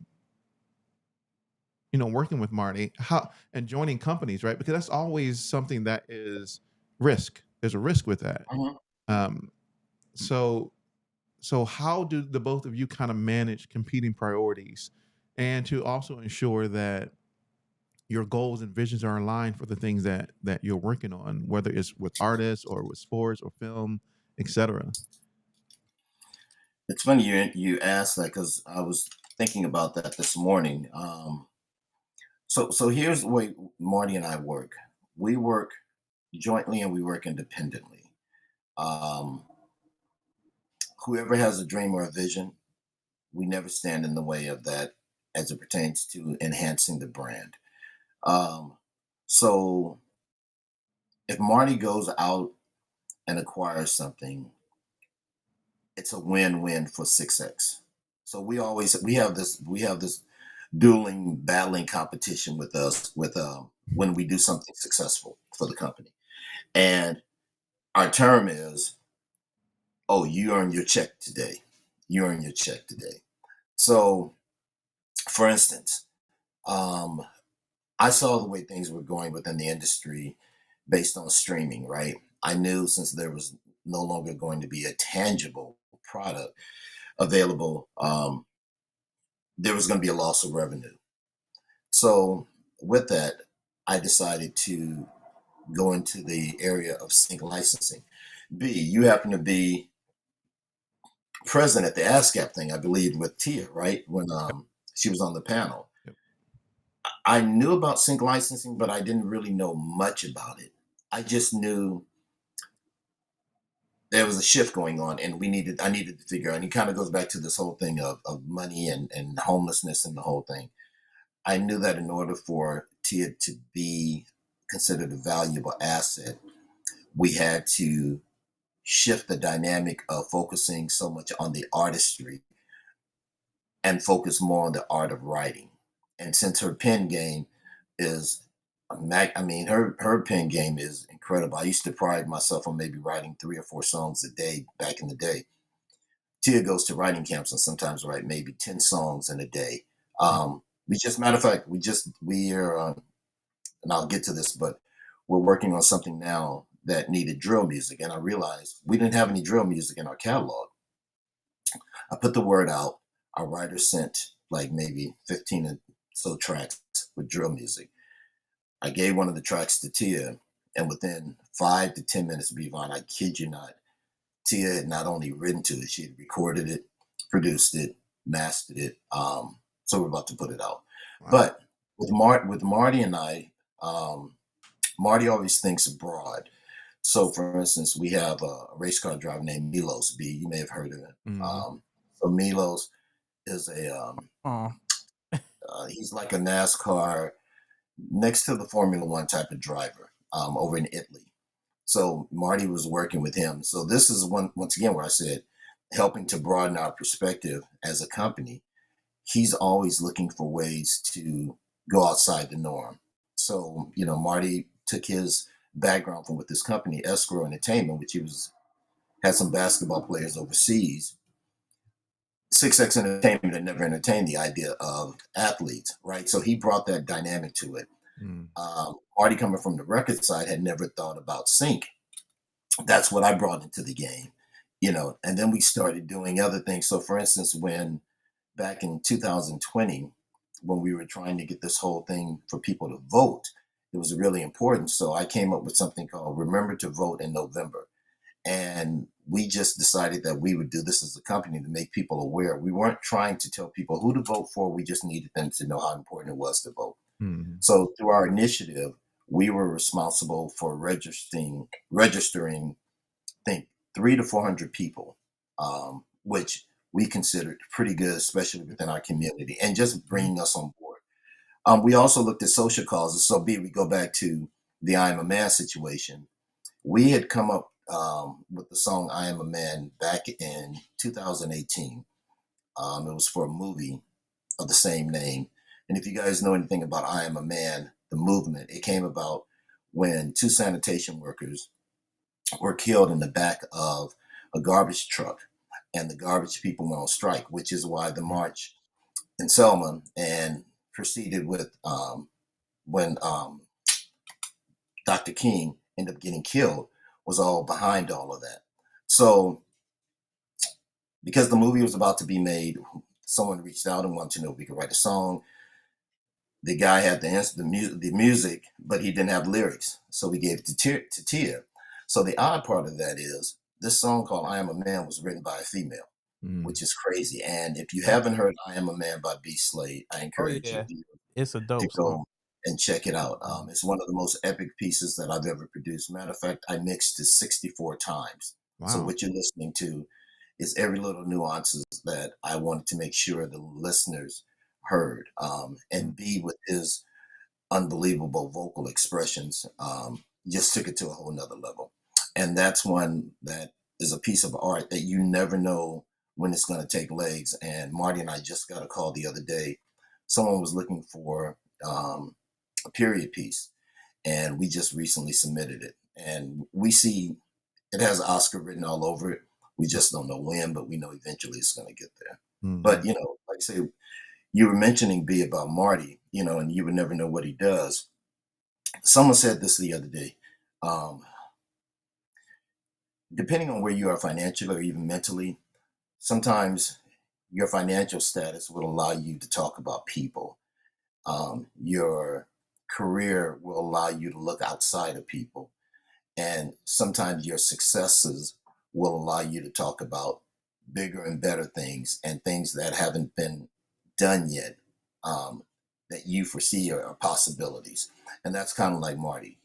working with Marty, how and joining companies, right? Because that's always something that is risk. There's a risk with that.
Mhm.
Um, so how do the both of you kind of manage competing priorities, and to also ensure that your goals and visions are aligned for the things that you're working on, whether it's with artists or with sports or film, etc.
It's funny you asked that because I was thinking about that this morning. So here's the way Marty and I work. We work jointly and we work independently. Um, Whoever has a dream or a vision, we never stand in the way of that as it pertains to enhancing the brand. Um, so if Marty goes out and acquires something, it's a win-win for 6X. So we have this dueling battling competition with us with when we do something successful for the company. And our term is, oh, you earn your check today. You earn your check today. So for instance, um, I saw the way things were going within the industry based on streaming, right? I knew since there was no longer going to be a tangible product available, there was going to be a loss of revenue. So, with that, I decided to go into the area of sync licensing. B, you happen to be present at the ASCAP thing, I believe, with Tia, right? When she was on the panel.
Yep.
I knew about sync licensing, but I didn't really know much about it. I just knew there was a shift going on and I needed to figure out, and it kind of goes back to this whole thing of money and homelessness and the whole thing. I knew that in order for Tia to be considered a valuable asset, we had to shift the dynamic of focusing so much on the artistry and focus more on the art of writing. And since her pen game is I mean, her pen game is incredible. I used to pride myself on maybe writing 3 or 4 songs a day back in the day. Tia goes to writing camps and sometimes write maybe 10 songs in a day. We just, matter of fact, we are, and I'll get to this, but we're working on something now that needed drill music. And I realized we didn't have any drill music in our catalog. I put the word out. Our writer sent like maybe 15 or so tracks with drill music. I gave one of the tracks to Tia, and within 5 to 10 minutes, Vaughan, I kid you not, Tia had not only written to it, she had recorded it, produced it, mastered it. So we're about to put it out.
Wow.
But with Marty and I, Marty always thinks abroad. So, for instance, we have a race car driver named Milos B. You may have heard of him.
Mm-hmm.
So Milos is
Oh.
he's like a NASCAR next to the Formula One type of driver over in Italy. So Marty was working with him. So this is once again where I said helping to broaden our perspective as a company. He's always looking for ways to go outside the norm. So Marty took his background from with this company, Escrow Entertainment, which had some basketball players overseas. 6X Entertainment had never entertained the idea of athletes, right? So he brought that dynamic to it.
Mm.
Marty, coming from the record side, had never thought about sync. that's what I brought into the game, and then we started doing other things. So, for instance, when back in 2020, when we were trying to get this whole thing for people to vote, it was really important. So I came up with something called Remember to Vote in November. And we just decided that we would do this as a company to make people aware. We weren't trying to tell people who to vote for. We just needed them to know how important it was to vote.
Mhm.
So through our initiative, we were responsible for registering, I think 300 to 400 people, which we considered pretty good, especially within our community, and just
Mhm.
bringing us on board. We also looked at social causes. So, we go back to the I Am a Man situation. We had come up with the song I Am a Man back in 2018. It was for a movie of the same name. And if you guys know anything about I Am a Man, the movement, it came about when two sanitation workers were killed in the back of a garbage truck, and the garbage people went on strike, which is why the march in Selma and proceeded with when Dr. King ended up getting killed was all behind all of that. So, because the movie was about to be made, someone reached out and wanted to know if we could write a song. The guy had the music, but he didn't have lyrics, so we gave it to Tia. So the odd part of that is this song called "I Am a Man" was written by a female,
Mm.
which is crazy. And if you
Yeah.
haven't heard "I Am a Man" by B. Slade, I
Oh
encourage you
yeah, it's a
to
dope song.
go and check it out.
Mhm.
It's one of the most epic pieces that I've ever produced. Matter of fact, I mixed it 64 times. So
Wow.
what you're listening to is every little nuances that I wanted to make sure the listeners heard.
Mm.
And B, with his unbelievable vocal expressions, just took it to a whole nother level. And that's one that is a piece of art that you never know when it's going to take legs. And Marty and I just got a call the other day. Someone was looking for a period piece, and we just recently submitted it. And we see it has Oscar written all over it. We just don't know when, but we know eventually it's going to get there. But,
Mhm.
like I say, you were mentioning B about Marty, and you would never know what he does. Someone said this the other day. Um, Depending on where you are financially or even mentally, sometimes your financial status will allow you to talk about people. Your career will allow you to look outside of people. And sometimes your successes will allow you to talk about bigger and better things and things that haven't been done yet, that you foresee are possibilities. And that's kind of like Marty.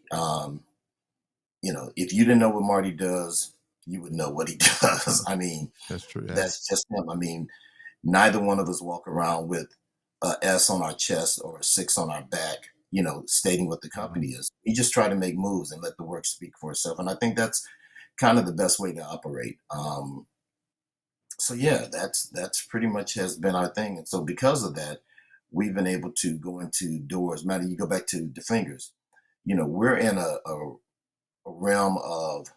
If you didn't know what Marty does, you would know what he does. I mean,
That's true. Yeah.
that's just him. I mean, neither one of us walk around with a S on our chest or a six on our back, stating what the
Mhm.
company is. We just try to make moves and let the work speak for itself. And I think that's kind of the best way to operate. So yeah, that's pretty much has been our thing. And so because of that, we've been able to go into doors. Matter, you go back to the fingers. We're in a realm of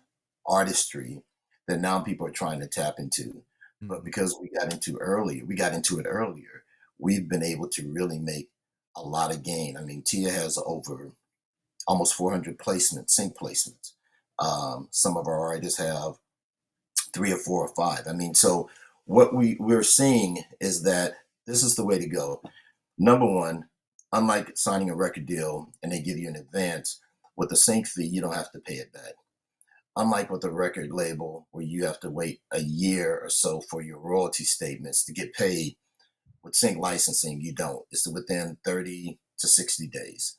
artistry that now people are trying to tap into. But
Mhm.
because we got into it earlier, we've been able to really make a lot of gain. I mean, Tia has over almost 400 placements, sync placements. Some of our artists have three or four or five. I mean, so what we're seeing is that this is the way to go. Number one, unlike signing a record deal and they give you an advance, with the sync fee, you don't have to pay it back. Unlike with a record label where you have to wait a year or so for your royalty statements to get paid, with sync licensing, you don't. It's within 30 to 60 days.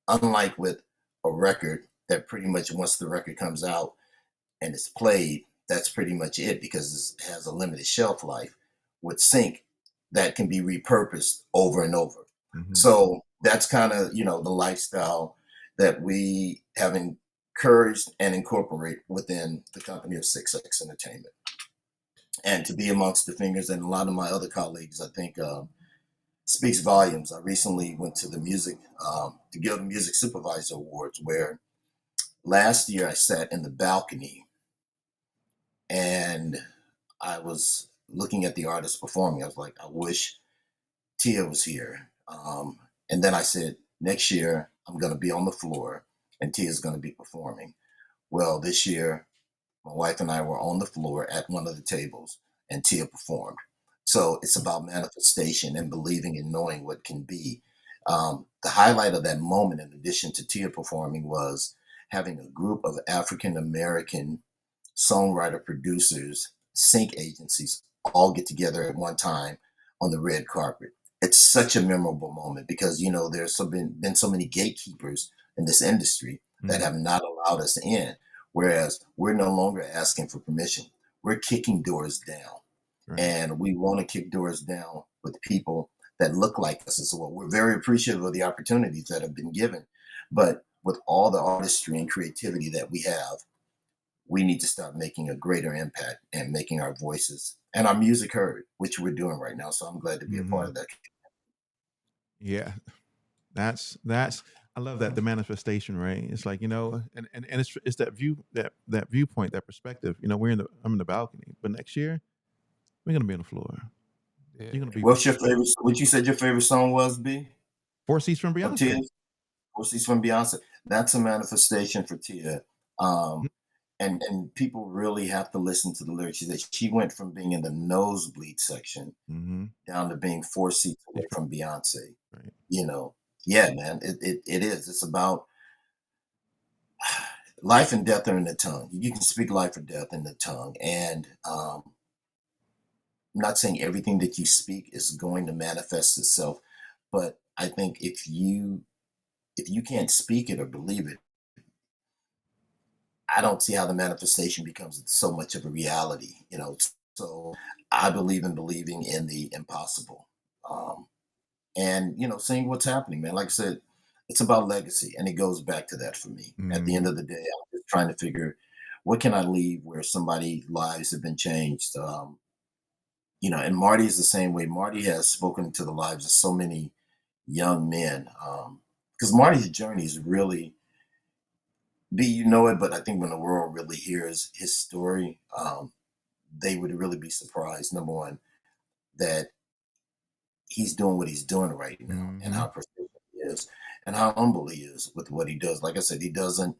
Unlike with a record that pretty much once the record comes out and it's played, that's pretty much it because it has a limited shelf life. With sync, that can be repurposed over and over.
Mhm.
So that's kind of the lifestyle that we have encouraged and incorporate within the company of 6X Entertainment. And to be amongst the fingers and a lot of my other colleagues, I think speaks volumes. I recently went to the Guild Music Supervisor Awards, where last year I sat in the balcony and I was looking at the artists performing. I was like, I wish Tia was here. And then I said, next year I'm going to be on the floor and Tia's going to be performing. Well, this year, my wife and I were on the floor at one of the tables, and Tia performed. So it's about manifestation and believing and knowing what can be. The highlight of that moment, in addition to Tia performing, was having a group of African American songwriter producers, sync agencies all get together at one time on the red carpet. It's such a memorable moment because there's been so many gatekeepers in this industry that
Mm,
have not allowed us in. Whereas we're no longer asking for permission. We're kicking doors down.
right.
And we want to kick doors down with people that look like us as well. We're very appreciative of the opportunities that have been given. But with all the artistry and creativity that we have, we need to start making a greater impact and making our voices and our music heard, which we're doing right now. So I'm glad to be a part
Hmm.
of that.
Yeah, that's I love that, the manifestation, right? It's like, and it's that that viewpoint, that perspective. I'm in the balcony, but next year we're gonna be on the floor.
Yeah.
You're gonna be
What's your favorite? What you said your favorite song was, B?
four seats from
Of
Beyonce.
Tia's? Well, she's from Beyonce. That's a manifestation for Tia. Um, and people really have to listen to the lyrics. She said she went from being in the nosebleed section
Mm-hmm.
down to being 4 seats away from Beyonce.
Right.
You know, yeah, man, it is. It's about life and death are in the tongue. You can speak life or death in the tongue. And I'm not saying everything that you speak is going to manifest itself, but I think if you can't speak it or believe it, I don't see how the manifestation becomes so much of a reality. So I believe in believing in the impossible. Um, and seeing what's happening, man. Like I said, it's about legacy, and it goes back to that for me. At the
Mm-hmm.
end of the day, I'm just trying to figure what can I leave where somebody's lives have been changed. And Marty is the same way. Marty has spoken to the lives of so many young men. Because Marty's journey is really B, you know it, but I think when the world really hears his story, they would really be surprised. Number one, that he's doing what he's doing right now, and
Mm-hmm.
how persistent he is, and how humble he is with what he does. Like I said, he doesn't.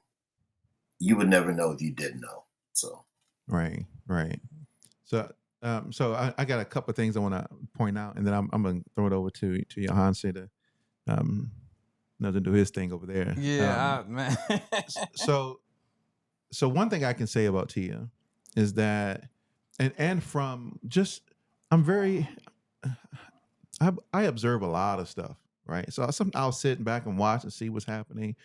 You would never know if you didn't know. So
Right. Right. So I got a couple of things I want to point out, and then I'm gonna throw it over to Yohance to um to do his thing over there.
Yeah, man.
S- so so one thing I can say about Tia is that, and from just, I'm very, I observe a lot of stuff, right? So I'll sit back and watch and see what's happening.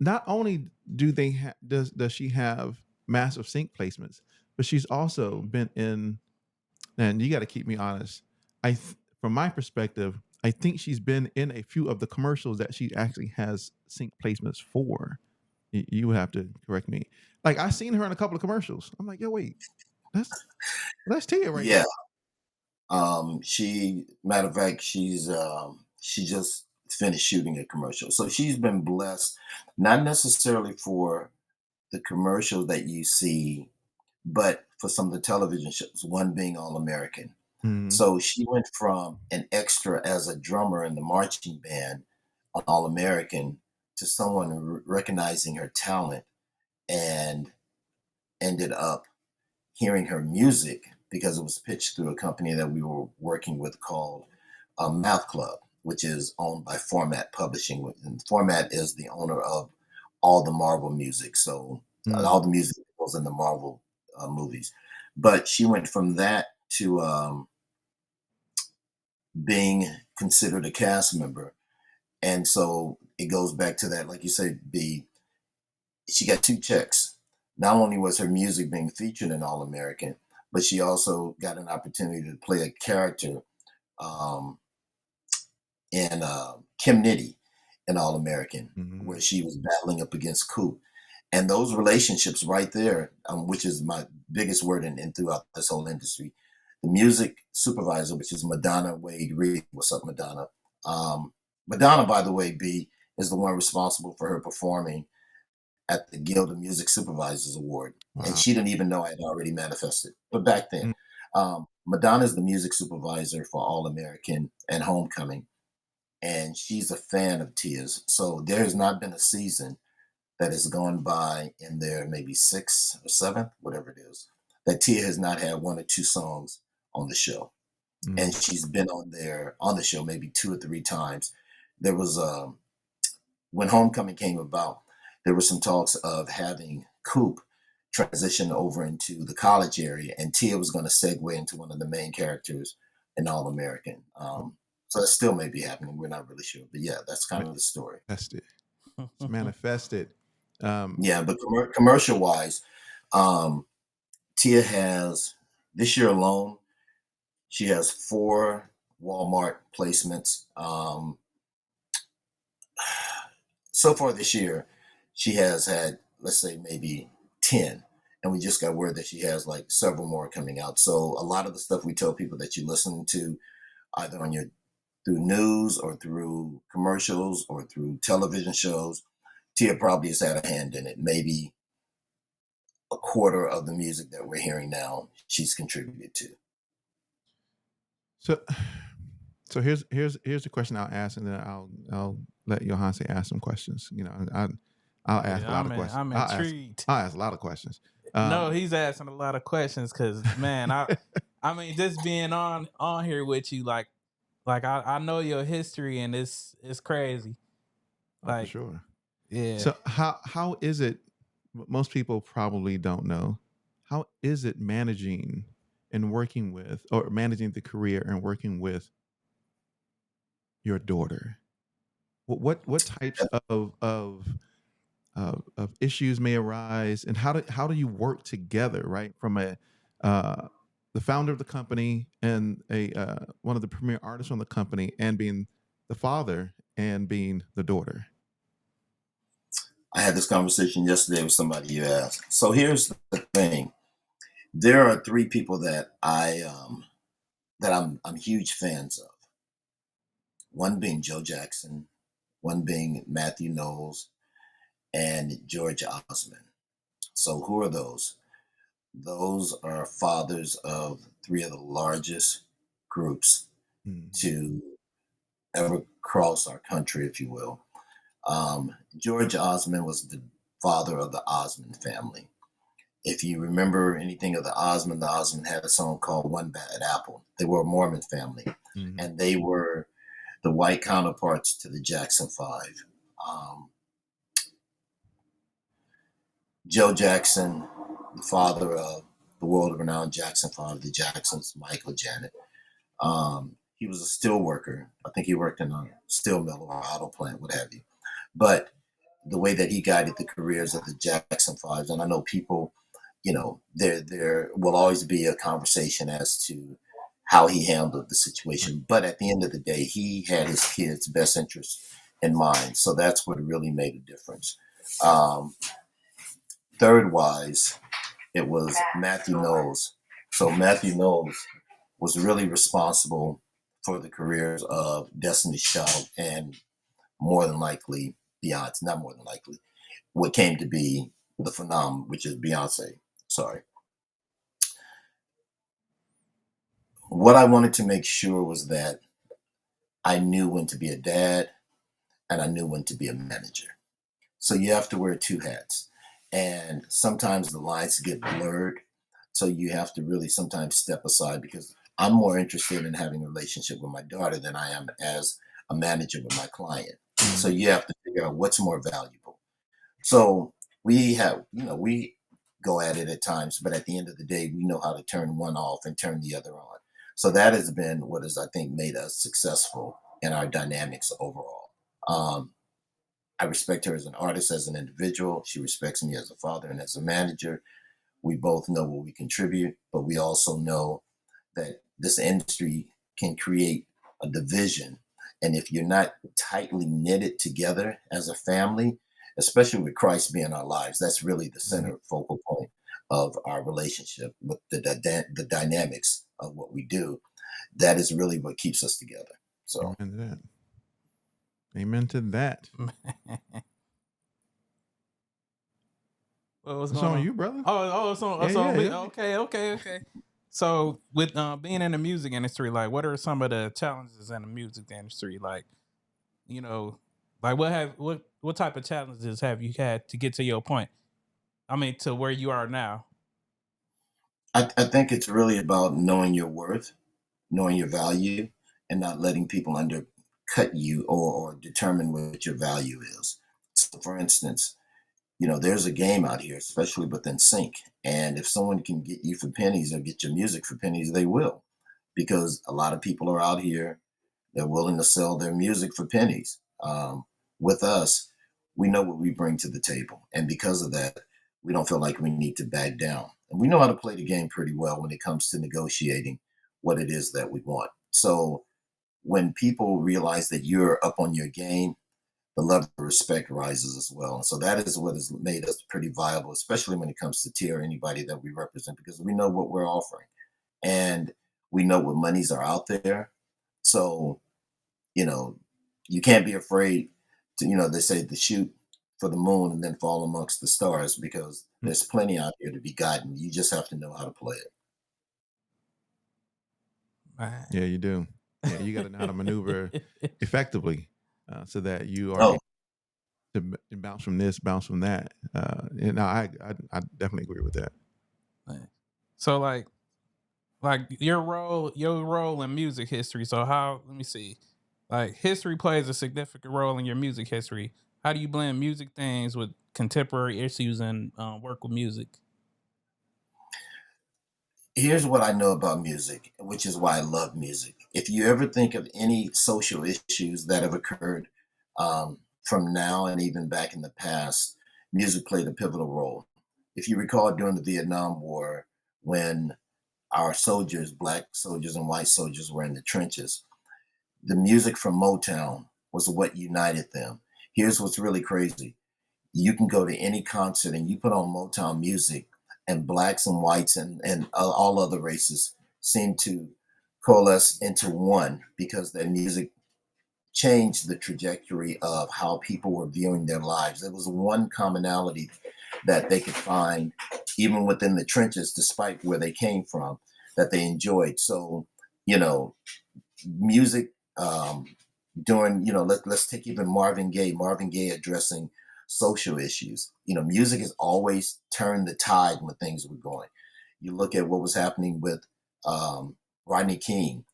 Not only does she have massive sync placements, but she's also been in, and you got to keep me honest. From my perspective, I think she's been in a few of the commercials that she actually has sync placements for. You would have to correct me. Like, I seen her in a couple of commercials. I'm like, yo, wait, that's that's Tia right
yeah,
there.
she matter of fact, she just finished shooting a commercial, so she's been blessed, not necessarily for the commercials that you see, but for some of the television shows. One being All American.
Hmm.
So she went from an extra as a drummer in the marching band on All American to someone recognizing her talent and ended up hearing her music because it was pitched through a company that we were working with called Math Club, which is owned by Format Publishing. And Format is the owner of all the Marvel music. So
Mm,
all the music that goes in the Marvel movies. But she went from that to being considered a cast member. And so it goes back to that, like you said, she got two checks. Not only was her music being featured in All American, but she also got an opportunity to play a character um, in Kim Nitty in All American,
mhm,
where she was battling up against Coop. And those relationships right there, which is my biggest word in throughout this whole industry, the music supervisor, which is Madonna Wade Reed. What's up, Madonna? Madonna, by the way, B, is the one responsible for her performing at the Guild of Music Supervisors Award. And
wow.
she didn't even know I had already manifested. But back then,
Mm,
Madonna is the music supervisor for All American and Homecoming. And she's a fan of Tia's. So there has not been a season that has gone by in their maybe sixth or seventh, whatever it is, that Tia has not had one or two songs on the show. And
Mm.
she's been on the show maybe two or three times. There was when Homecoming came about, there were some talks of having Coop transition over into the college area, and Tia was going to segue into one of the main characters in All American. So that still may be happening. We're not really sure, but yeah, that's kind of the story.
Manifested. It's manifested.
Yeah, but commercial wise, Tia has this year alone, she has 4 Walmart placements. So far this year, she has had, let's say, maybe 10. And we just got word that she has like several more coming out. So a lot of the stuff we tell people that you listen to, either on your through news or through commercials or through television shows, Tia probably has had a hand in it. Maybe a quarter of the music that we're hearing now, she's contributed to.
So, so here's the question I'll ask, and then I'll let Yohance ask some questions. You know, I'll ask a lot of questions.
I'm intrigued.
I'll ask a lot of questions.
No, he's asking a lot of questions because, man, I mean, just being on here with you, like I know your history, and it's crazy.
For sure.
Yeah.
So how is it? Most people probably don't know. How is it managing and working with, or managing the career and working with your daughter? What types of issues may arise, and how do you work together, right? From the founder of the company and one of the premier artists on the company, and being the father and being the daughter.
I had this conversation yesterday with somebody you asked. So here's the thing: there are 3 people that I'm huge fans of. One being Joe Jackson, one being Matthew Knowles, and George Osmond. So who are those? Those are fathers of 3 of the largest groups to ever cross our country, if you will. George Osmond was the father of the Osmond family. If you remember anything of the Osmond had a song called One Bad Apple. They were a Mormon family, and they were the white counterparts to the Jackson Five. Joe Jackson, the father of the world-renowned Jackson Five, the Jacksons, Michael, Janet. He was a steel worker. I think he worked in a steel mill or auto plant, what have you. But the way that he guided the careers of the Jackson Fives, and I know people, you know, there will always be a conversation as to how he handled the situation. But at the end of the day, he had his kids' best interest in mind. So that's what really made a difference. Third wise, it was Matthew Knowles. So Matthew Knowles was really responsible for the careers of Destiny's Child and more than likely Beyonce, not more than likely, what came to be the phenomenon, which is Beyonce. Sorry. What I wanted to make sure was that I knew when to be a dad and I knew when to be a manager. So you have to wear 2 hats. And sometimes the lines get blurred. So you have to really sometimes step aside, because I'm more interested in having a relationship with my daughter than I am as a manager with my client. So you have to figure out what's more valuable. So we go at it at times, but at the end of the day, we know how to turn one off and turn the other on. So that has been what has, I think, made us successful in our dynamics overall. I respect her as an artist, as an individual. She respects me as a father and as a manager. We both know what we contribute, but we also know that this industry can create a division. And if you're not tightly knitted together as a family, especially with Christ being our lives, that's really the center focal point of our relationship with the dynamics of what we do. That is really what keeps us together. So
Amen to that. Amen to that.
What's
It's
going
on
on?
you, brother.
It's on me.
Yeah.
Okay. So with being in the music industry, like, what are some of the challenges in the music industry? Like, you know, like what what type of challenges have you had to get to your point? I mean, to where you are now.
I think it's really about knowing your worth, knowing your value, and not letting people undercut you or determine what your value is. So, for instance, there's a game out here, especially within sync. And if someone can get you for pennies or get your music for pennies, they will. Because a lot of people are out here, they're willing to sell their music for pennies. With us, we know what we bring to the table. And because of that, we don't feel like we need to back down. And we know how to play the game pretty well when it comes to negotiating what it is that we want. So when people realize that you're up on your game, the level of respect rises as well. And so that is what has made us pretty viable, especially when it comes to tier anybody that we represent, because we know what we're offering and we know what monies are out there. So, you know, you can't be afraid to, they say to shoot for the moon and then fall amongst the stars because there's plenty out here to be gotten. You just have to know how to play it.
Man.
Yeah, you do. Yeah, you got to know how to maneuver effectively so that you are
Oh,
able to bounce from this, bounce from that. And I definitely agree with that.
So like your role in music history. So how? Let me see. Like history plays a significant role in your music history. How do you blend music things with contemporary issues and work with music?
here's what I know about music, which is why I love music. If you ever think of any social issues that have occurred from now and even back in the past, music played a pivotal role. If you recall during the Vietnam War, when our soldiers, black soldiers and white soldiers, were in the trenches, the music from Motown was what united them. Here's what's really crazy: you can go to any concert and you put on Motown music, and blacks and whites and all other races seem to coalesce into one because their music changed the trajectory of how people were viewing their lives. There was one commonality that they could find, even within the trenches, despite where they came from, that they enjoyed. So, you know, music during, let's take even Marvin Gaye addressing social issues. Music has always turned the tide when things were going. You look at what was happening with Rodney King.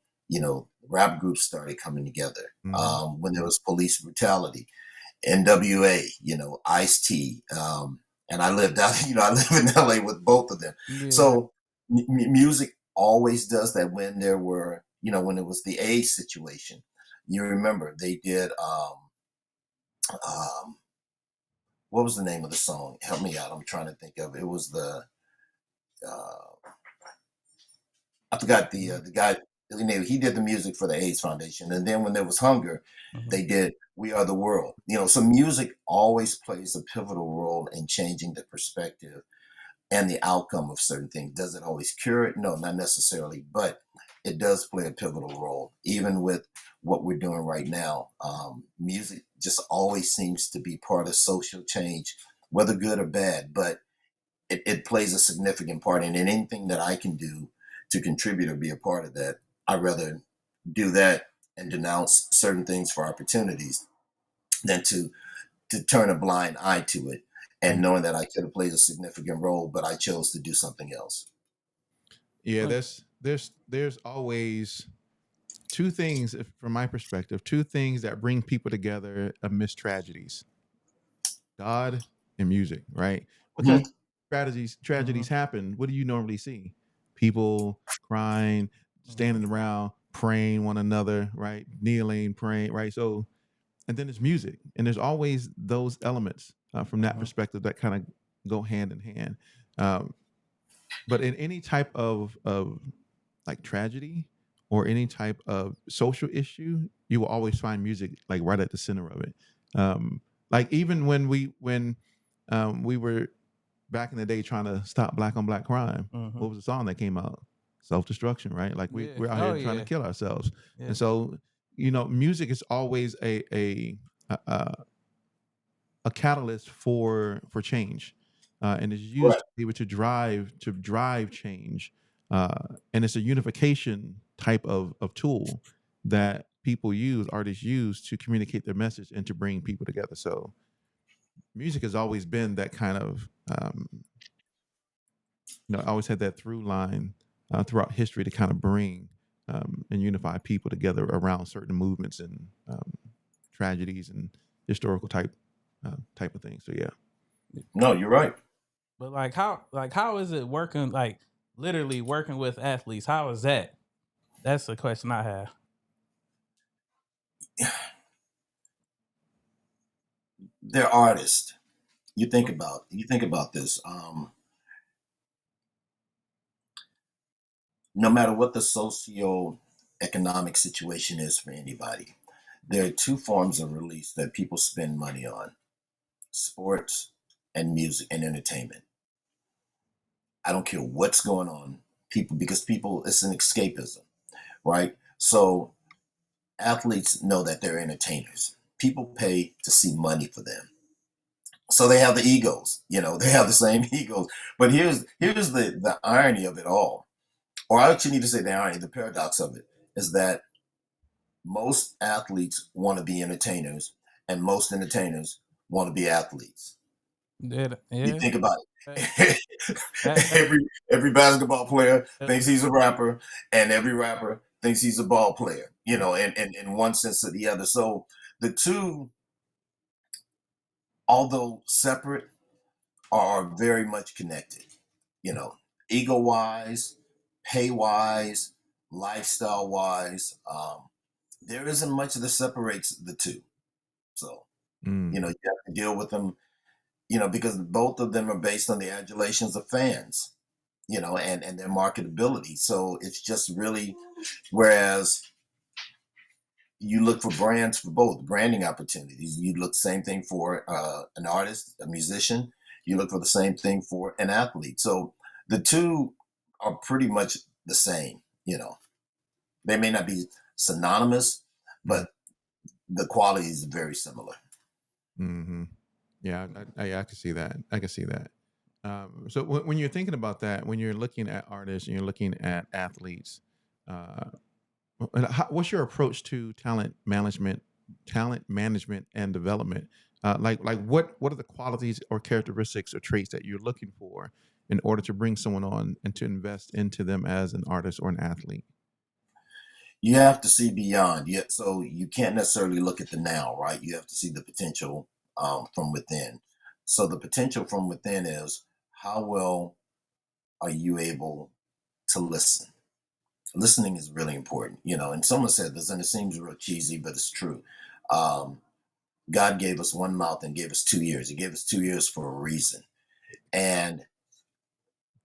Rap groups started coming together when there was police brutality. NWA, Ice T, and I lived out. I live in LA with both of them.
Yeah.
So music always does that. When there were, when it was the AIDS situation, you remember they did. What was the name of the song? Help me out. I'm trying to think of it. It was the I forgot the guy. He did the music for the AIDS Foundation, and then when there was hunger, they did "We Are the World." So music always plays a pivotal role in changing the perspective and the outcome of certain things. Does it always cure it? No, not necessarily, but it does play a pivotal role. Even with what we're doing right now, music just always seems to be part of social change, whether good or bad. But it plays a significant part in anything that I can do to contribute or be a part of that. I'd rather do that and denounce certain things for opportunities than to turn a blind eye to it and knowing that I could have played a significant role, but I chose to do something else.
Yeah, there's always two things from my perspective, two things that bring people together amidst tragedies: God and music, right? Because
Mhm.
tragedies happen. What do you normally see? People crying, standing around, praying one another, right? Kneeling, praying, right? So, and then there's music, and there's always those elements from that perspective that kind of go hand in hand. Um, but in any type of like tragedy or any type of social issue, you will always find music like right at the center of it. Um, like even when we were back in the day trying to stop black on black crime, what was the song that came out? Self destruction, right? Like
Yeah.
we're out
Oh,
here trying to
yeah.
kill ourselves,
Yeah.
and so music is always a a catalyst for change, and is used
Right.
to be able to drive change, and it's a unification type of tool that people use, artists use to communicate their message and to bring people together. So music has always been that kind of, always had that through line throughout history to kind of bring and unify people together around certain movements and tragedies and historical type of things. So yeah.
No, you're right.
But how is it working? Like literally working with athletes. How is that? That's the question I have.
They're artists. You think about this. No matter what the socio-economic situation is for anybody, there are two forms of release that people spend money on: sports and music and entertainment. I don't care what's going on, because people, it's an escapism, right? So athletes know that they're entertainers. People pay to see money for them. So they have the egos, they have the same egos. But here's the irony of it all. Or I actually need to say the irony, the paradox of it is that most athletes want to be entertainers and most entertainers want to be athletes.
Yeah,
You
yeah.
think about
That,
it.
that,
every basketball player
that,
thinks he's a rapper, and every rapper thinks he's a ball player, in one sense or the other. So the two, although separate, are very much connected, you know, ego wise, pay wise, lifestyle wise. There isn't much that separates the two. So,
Mm.
you have to deal with them, because both of them are based on the adulations of fans, and their marketability. So it's just really, whereas you look for brands for both branding opportunities. You look same thing for an artist, a musician. You look for the same thing for an athlete. So the two are pretty much the same. They may not be synonymous,
Mm.
but the quality is very similar.
Mm-hmm. Yeah, I can see that. I can see that. So when you're thinking about that, when you're looking at artists and you're looking at athletes, uh, what's your approach to talent management and development? Like what are the qualities or characteristics or traits that you're looking for in order to bring someone on and to invest into them as an artist or an athlete?
You have to see beyond. Yet, so you can't necessarily look at the now, right? You have to see the potential from within. So the potential from within is, how well are you able to listen? Listening is really important, And someone said this, and it seems real cheesy, but it's true. Um, God gave us one mouth and gave us 2 ears. He gave us 2 ears for a reason. And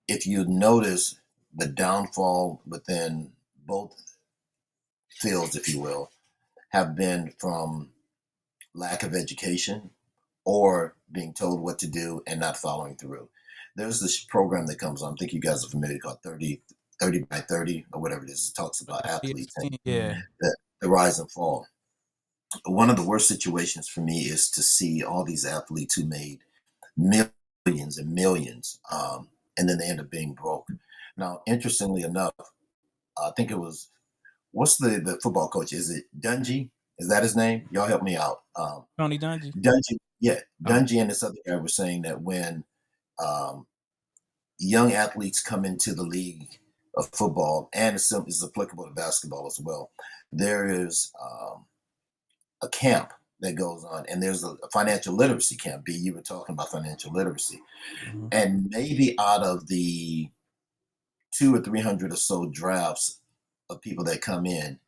if you notice, the downfall within both fields, if you will, have been from lack of education or being told what to do and not following through. There's this program that comes on, I think you guys are familiar, called 30 by 30 or whatever it is. It talks about athletes and
ESPN, yeah.
the rise and fall. One of the worst situations for me is to see all these athletes who made millions and millions, and then they end up being broke. Now, interestingly enough, I think it was, what's the football coach? Is it Dungy? Is that his name? Y'all help me out.
Tony Dungy.
Dungy, yeah,
Oh,
Dungy and this other guy were saying that when um, young athletes come into the league of football, and it's applicable to basketball as well, there is a camp that goes on, and there's a financial literacy camp. B, you were talking about financial literacy,
Mhm.
and maybe out of the 200 or 300 or so drafts of people that come in,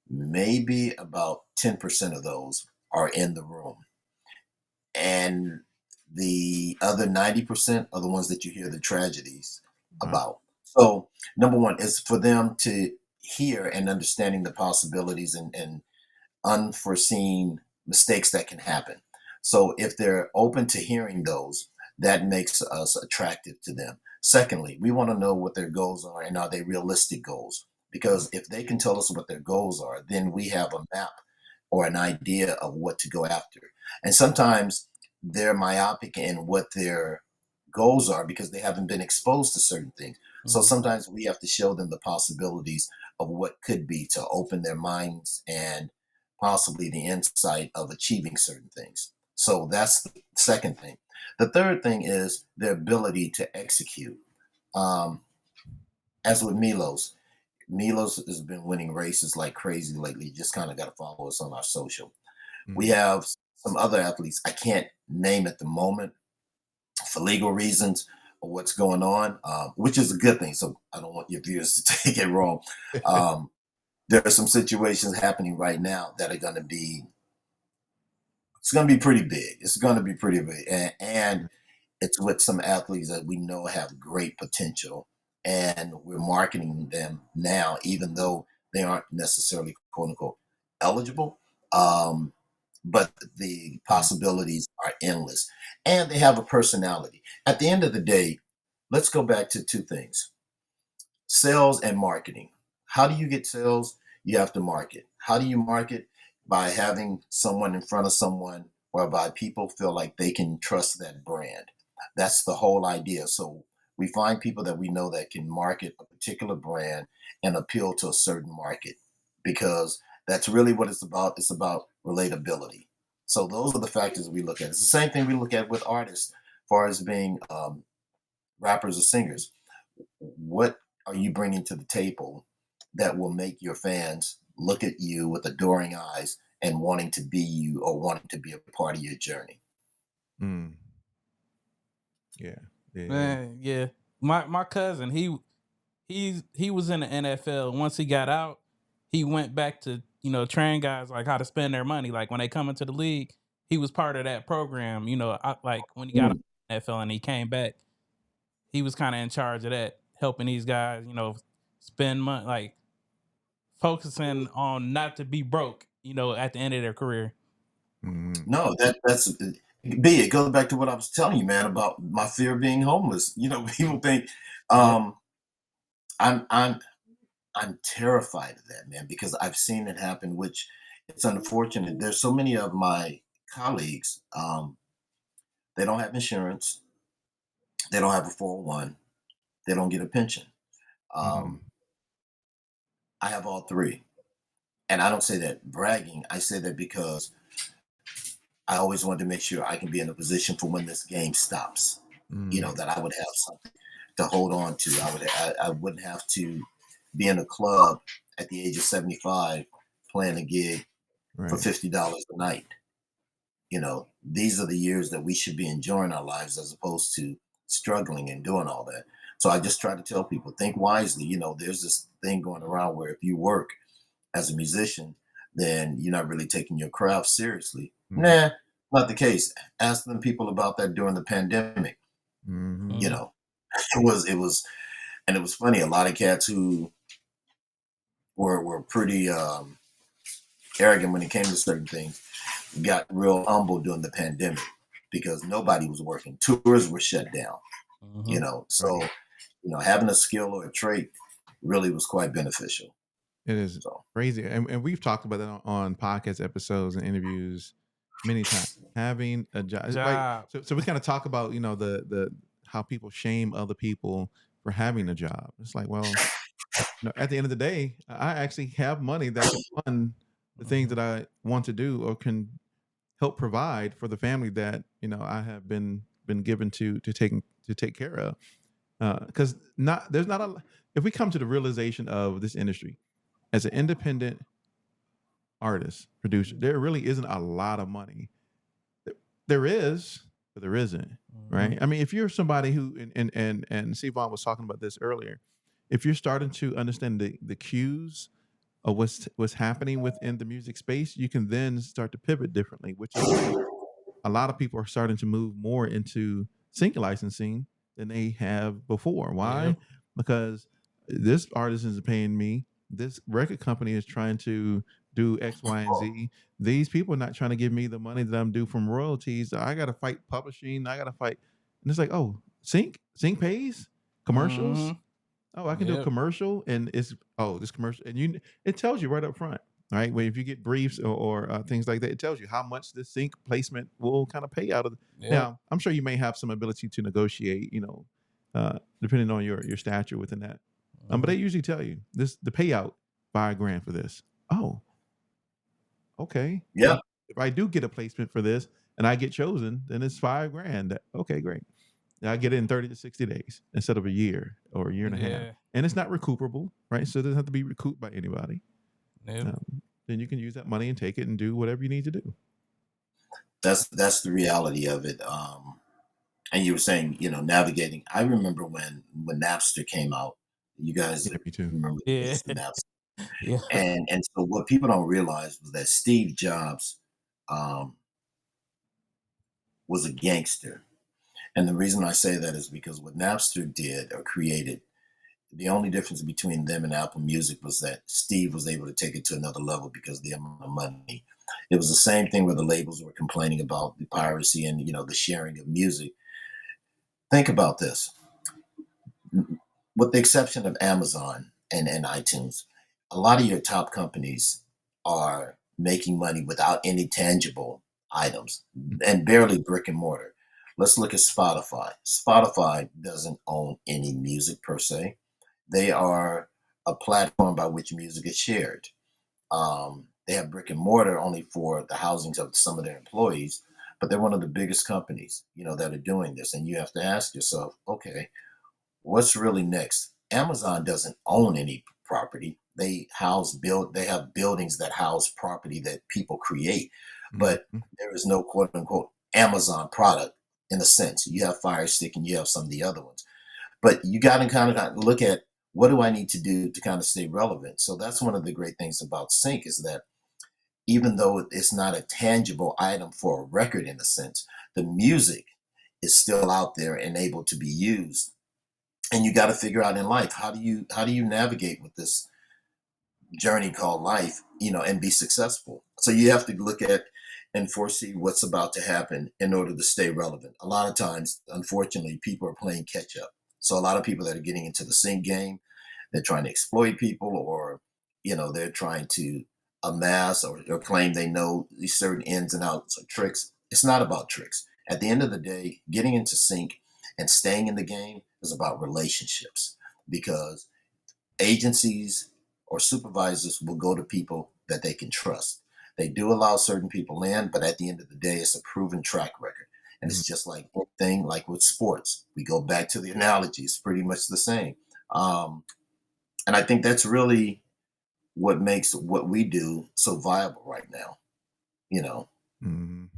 maybe about 10% of those are in the room. And the other 90% are the ones that you hear the tragedies
wow.
about. So, number one is for them to hear and understanding the possibilities and unforeseen mistakes that can happen. So, if they're open to hearing those, that makes us attractive to them. Secondly, we want to know what their goals are and are they realistic goals? Because if they can tell us what their goals are, then we have a map or an idea of what to go after. And sometimes they're myopic in what their goals are because they haven't been exposed to certain things. So
Mhm.
sometimes we have to show them the possibilities of what could be to open their minds and possibly the insight of achieving certain things. So that's the second thing. The third thing is their ability to execute. Um, as with Milos has been winning races like crazy lately. You just kind of got to follow us on our social. We
Mm,
have some other athletes I can't name at the moment for legal reasons or what's going on, which is a good thing. So I don't want your viewers to take it wrong. Um, there are some situations happening right now that are going to be it's going to be pretty big. It's going to be pretty big, and it's with some athletes that we know have great potential, and we're marketing them now, even though they aren't necessarily quote unquote eligible. Um, but the
mm,
possibilities are endless, and they have a personality. At the end of the day, let's go back to two things: sales and marketing. How do you get sales? You have to market. How do you market? By having someone in front of someone whereby people feel like they can trust that brand. That's the whole idea. So we find people that we know that can market a particular brand and appeal to a certain market because that's really what it's about. It's about relatability. So those are the factors we look at. It's the same thing we look at with artists, as far as being rappers or singers. What are you bringing to the table that will make your fans look at you with adoring eyes and wanting to be you or wanting to be a part of your journey?
mm. Yeah, yeah, yeah.
Man, yeah. My cousin, he was in the NFL. Once he got out, he went back to, train guys like how to spend their money. Like when they come into the league, he was part of that program. Like when he got out of
Mm.
the NFL and he came back, he was kind of in charge of that, helping these guys, spend money, like focusing on not to be broke, at the end of their career.
Mm,
No, that's B. It goes back to what I was telling you, man, about my fear of being homeless. People think
Yeah.
um, I'm terrified of that, man, because I've seen it happen. Which it's unfortunate. There's so many of my colleagues. They don't have insurance. They don't have a 401. They don't get a pension.
mm,
Um, I have all three. And I don't say that bragging. I say that because I always wanted to make sure I can be in a position for when this game stops.
mm.
That I would have something to hold on to. I wouldn't have to be in a club at the age of 75 playing a gig for
Right.
$50 a night. These are the years that we should be enjoying our lives as opposed to struggling and doing all that. So I just try to tell people, think wisely. There's this thing going around where if you work as a musician, then you're not really taking your craft seriously.
Mm,
Nah, not the case. Ask them people about that during the pandemic.
mm,
You
Hmm.
know, and it was funny. A lot of cats who were pretty arrogant when it came to certain things got real humble during the pandemic because nobody was working. Tours were shut down.
Hmm.
So
right.
having a skill or a trait really was quite beneficial.
It is
So
crazy, and we've talked about that on podcast episodes and interviews many times. Having a job, right?
Job.
So we kind of talk about the how people shame other people for having a job. It's like, well, at the end of the day, I actually have money that can fund the things
Hmm.
that I want to do or can help provide for the family that I have been given to take care of. Because not there's not a if we come to the realization of this industry as an independent artist producer, there really isn't a lot of money. There is, but there isn't.
Hmm.
Right? I mean, if you're somebody who and Steve Vaughan was talking about this earlier, if you're starting to understand the cues of what's happening within the music space, you can then start to pivot differently, which is why a lot of people are starting to move more into sync licensing than they have before. Why?
Yep.
Because this artist is paying me. This record company is trying to do X, Y, and Z. These people are not trying to give me the money that I'm due from royalties. I got to fight publishing. I got to fight. And it's like, oh, sync pays
Hmm.
commercials. Oh, I can do a
Yep.
commercial, and it's this commercial, and it tells you right up front, right? When if you get briefs or things like that, it tells you how much the sync placement will kind of pay out of.
Yep.
Now, I'm sure you may have some ability to negotiate, depending on your stature within that. But
Hmm.
they usually tell you the payout $5 grand for this. Oh, okay.
yeah,
Well, if I do get a placement for this, and I get chosen, then it's $5,000. Okay, great. I get it in 30 to 60 days instead of a year or a year and a half.
Yeah.
And it's not recoupable, right? So it doesn't have to be recouped by anybody.
Nope.
Then you can use that money and take it and do whatever you need to do.
That's the reality of it. And you were saying, navigating. I remember when Napster came out. You guys
Yeah, me too.
remember the
Yeah.
days of Napster,
Yeah.
and so what people don't realize was that Steve Jobs um, was a gangster. And the reason I say that is because what Napster did or created, the only difference between them and Apple Music was that Steve was able to take it to another level because of the amount of money. It was the same thing where the labels were complaining about the piracy and the sharing of music. Think about this. With the exception of Amazon and iTunes, a lot of your top companies are making money without any tangible items and barely brick and mortar. Let's look at Spotify. Spotify doesn't own any music per se. They are a platform by which music is shared. They have brick and mortar only for the housings of some of their employees, but they're one of the biggest companies, that are doing this. And you have to ask yourself, okay, what's really next? Amazon doesn't own any property. They have buildings that house property that people create, but
Mhm.
there is no quote unquote Amazon product in a sense. You have Fire Stick and you have some of the other ones. But you got to kind of look at what do I need to do to kind of stay relevant. So that's one of the great things about sync is that even though it's not a tangible item for a record in a sense, the music is still out there and able to be used. And you got to figure out in life, how do you navigate with this journey called life, and be successful. So you have to look at and foresee what's about to happen in order to stay relevant. A lot of times, unfortunately, people are playing catch up. So a lot of people that are getting into the sync game, they're trying to exploit people, or they're trying to amass or claim they know these certain ins and outs or tricks. It's not about tricks. At the end of the day, getting into sync and staying in the game is about relationships, because agencies or supervisors will go to people that they can trust. They do allow certain people in, but at the end of the day, it's a proven track record. And
Mhm.
it's just like anything, like with sports. We go back to the analogy, it's pretty much the same. Um, and I think that's really what makes what we do so viable right now. You know,
Mhm.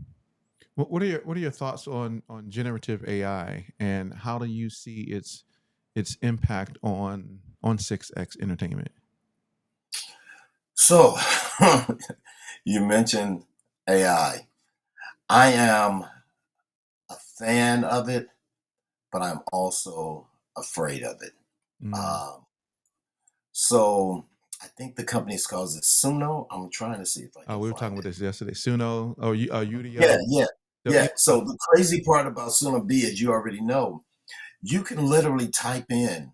What are your thoughts on generative AI, and how do you see its impact on 6X Entertainment?
so you mentioned AI. I am a fan of it, but I'm also afraid of it.
Mm.
Um, so I think the company calls it Suno. I'm trying to see if I
Oh,
can
we were talking
find
about
it.
this yesterday. Suno, oh,
Yeah,
UDO.
yeah,
So,
yeah. So the crazy part about Suno B, as you already know, you can literally type in.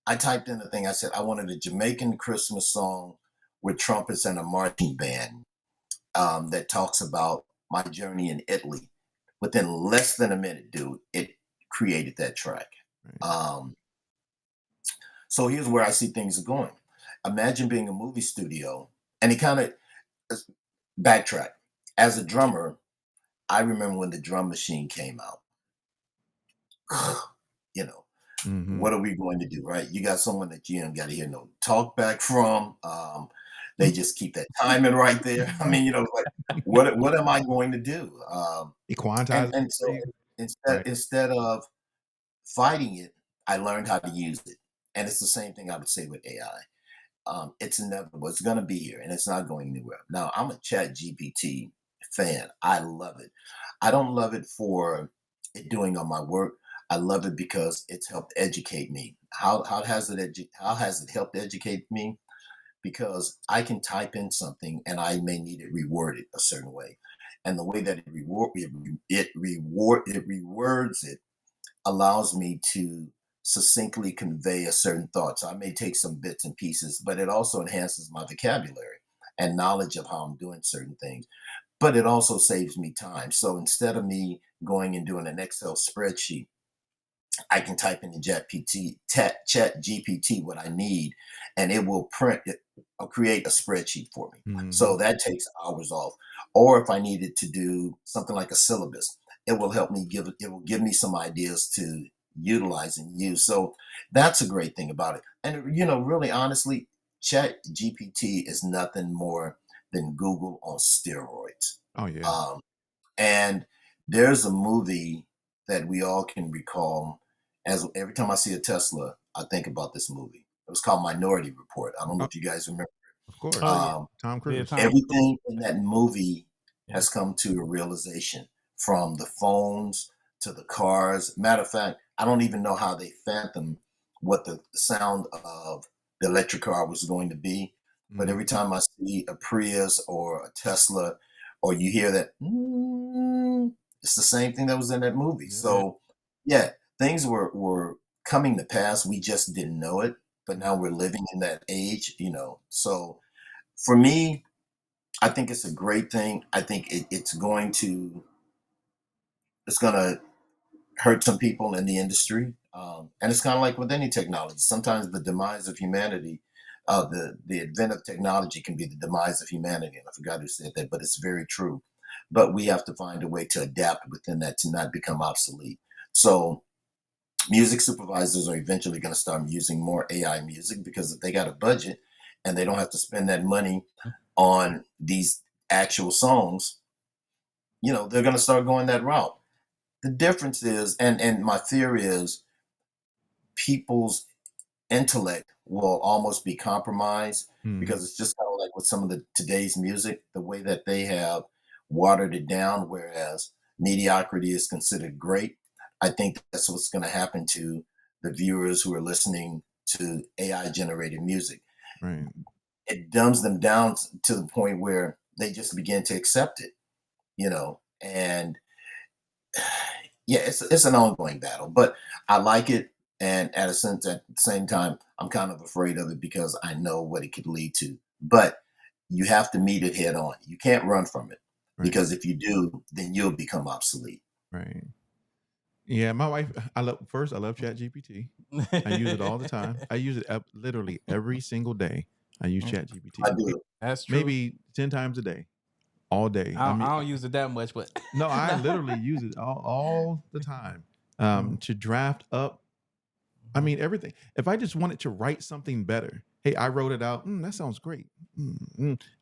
I typed in the thing. I said I wanted a Jamaican Christmas song with trumpets and a marching band that talks about my journey in Italy. Within less than a minute, dude, it created that track.
right.
Um, so here's where I see things are going. Imagine being a movie studio, and it kind of backtrack. As a drummer, I remember when the drum machine came out. you know,
Hmm.
what are we going to do, right? You got someone that you don't got to hear no talk back from. They just keep that timing right there. I mean, like what am I going to do?
He
And
quantized it
and
for
so
you.
instead
Right.
instead of fighting it, I learned how to use it. And it's the same thing I would say with AI. It's inevitable. It's going to be here, and it's not going anywhere. Now, I'm a Chat GPT fan. I love it. I don't love it for it doing all my work. I love it because it's helped educate me. How has it helped educate me? Because I can type in something and I may need it reworded a certain way, and the way that it rewords it allows me to succinctly convey a certain thought. So I may take some bits and pieces, but it also enhances my vocabulary and knowledge of how I'm doing certain things. But it also saves me time. So instead of me going and doing an Excel spreadsheet I can type into chat GPT what I need, and it will print it or create a spreadsheet for me.
Mm-hmm.
So that takes hours off. Or if I needed to do something like a syllabus, it will help me it will give me some ideas to utilize and use. So that's a great thing about it. And really honestly, chat GPT is nothing more than Google on steroids.
Oh yeah.
Um, and there's a movie that we all can recall. As every time I see a Tesla, I think about this movie. It was called Minority Report. I don't know
Oh,
if you guys remember.
of course.
Oh yeah,
Um,
Tom
yeah.
Cruise.
Tom Cruise.
Everything in that movie
Yeah.
has come to a realization, from the phones to the cars. Matter of fact, I don't even know how they fathomed what the sound of the electric car was going to be. But
Mm-hmm.
every time I see a Prius or a Tesla, or you hear that, it's the same thing that was in that movie.
Yeah.
So, yeah, things were coming to pass. We just didn't know it, but now we're living in that age. So, for me, I think it's a great thing. I think it's gonna hurt some people in the industry, and it's kind of like with any technology. Sometimes the demise of humanity, the advent of technology, can be the demise of humanity. And I forgot who said that, but it's very true. But we have to find a way to adapt within that to not become obsolete. So music supervisors are eventually going to start using more AI music, because if they got a budget and they don't have to spend that money on these actual songs, they're going to start going that route. The difference is, and my theory is, people's intellect will almost be compromised,
Mm-hmm.
because it's just kind of like with some of the today's music, the way that they have watered it down, whereas mediocrity is considered great. I think that's what's going to happen to the viewers who are listening to AI generated music.
Right.
It dumbs them down to the point where they just begin to accept it. And yeah, it's an ongoing battle, but I like it. And at the same time, I'm kind of afraid of it, because I know what it could lead to. But you have to meet it head on. You can't run from it,
Right.
because if you do, then you'll become obsolete.
Right. Yeah, my wife. I love Chat GPT. I use it all the time. I use it literally every single day. I use Chat
I
GPT.
do.
That's true.
Maybe 10 times a day, all day. I mean,
I don't use it that much, but
no, I literally use it all the time, to draft up. I mean, everything. If I just wanted to write something better, hey, I wrote it out. That sounds great.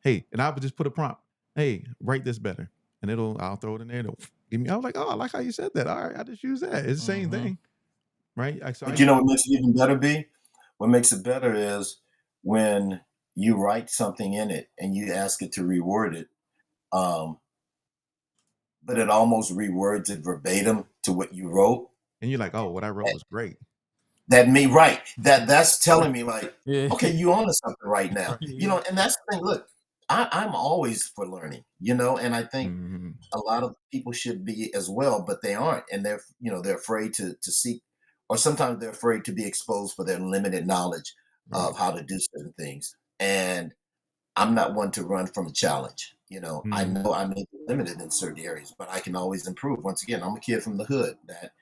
Hey, and I would just put a prompt. Hey, write this better, and I'll throw it in there. It'll give me. I was like, oh, I like how you said that. All right, I just use that. It's the same thing, right? So I
But you
use.
know what makes it even better, B? What makes it better is when you write something in it and you ask it to reword it, um, but it almost rewords it verbatim to what you wrote.
And you're like, oh, what I wrote was great.
That's telling me, like,
yeah,
okay, you on to something right now.
yeah.
And that's the thing. Look, I'm always for learning, and I think
Mhm.
a lot of people should be as well, but they aren't, and they're afraid to seek, or sometimes they're afraid to be exposed for their limited knowledge
Right.
of how to do certain things. And I'm not one to run from a challenge. I
Mhm.
know I may be limited in certain areas, but I can always improve. Once again, I'm a kid from the hood that,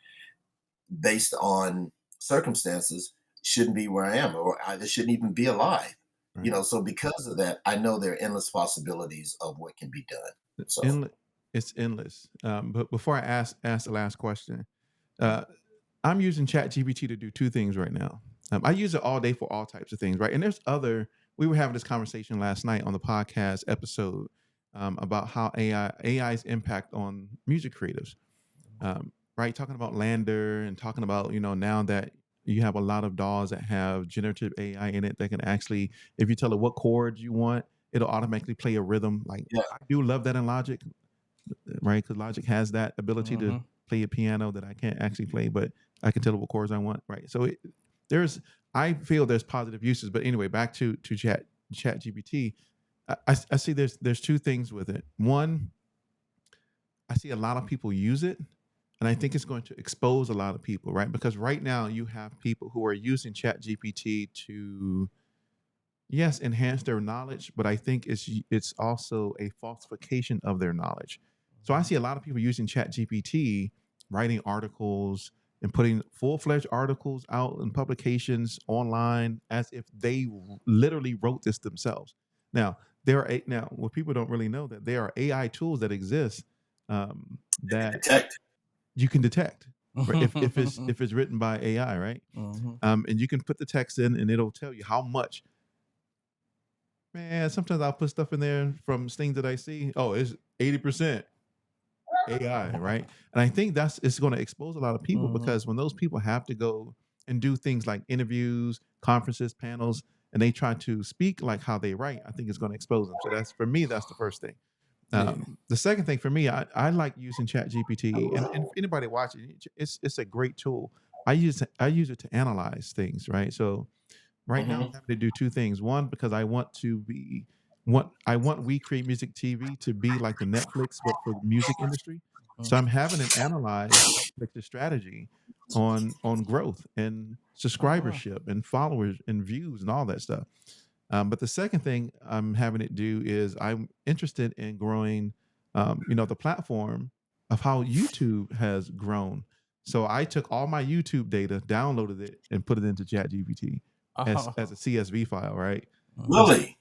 based on circumstances, shouldn't be where I am, or either shouldn't even be alive.
Right.
So because of that, I know there are endless possibilities of what can be done. So
Endless. It's endless. But before I ask the last question, uh, I'm using ChatGPT to do two things right now. I use it all day for all types of things, right? And there's other. We were having this conversation last night on the podcast episode, about how AI's impact on music creatives, right? Talking about Lander and talking about, now that you have a lot of DAWs that have generative AI in it that can actually, if you tell it what chords you want, it'll automatically play a rhythm. Like,
yeah,
I do love that in Logic, right? Because Logic has that ability to
Mhm.
play a piano that I can't actually play, but I can tell it what chords I want, right? So there's, I feel there's positive uses. But anyway, back to Chat GPT. I see there's two things with it. One, I see a lot of people use it, and I think it's going to expose a lot of people, right? Because right now you have people who are using Chat GPT to, yes, enhance their knowledge, but I think it's also a falsification of their knowledge. So I see a lot of people using Chat GPT, writing articles, and putting full-fledged articles out in publications online as if they literally wrote this themselves. Now, now what people don't really know that there are AI tools that exist that
Detect.
you can detect, right? If it's written by AI, right? And you can put the text in, and it'll tell you how much. Man, sometimes I'll put stuff in there from things that I see. Oh, it's 80% AI, right? And I think it's going to expose a lot of people because when those people have to go and do things like interviews, conferences, panels, and they try to speak like how they write, I think it's going to expose them. So that's for me. That's the first thing.
Yeah.
The second thing for me, I like using Chat GPT, and for anybody watching, it's a great tool. I use it to analyze things, right? So right now I'm having to do two things. One, because I want We Create Music TV to be like the Netflix, but for the music industry. So I'm having it analyze Netflix's strategy on growth and subscribership and followers and views and all that stuff. But the second thing I'm having it do is I'm interested in growing, the platform of how YouTube has grown. So I took all my YouTube data, downloaded it, and put it into ChatGPT as a CSV file, right?
Really?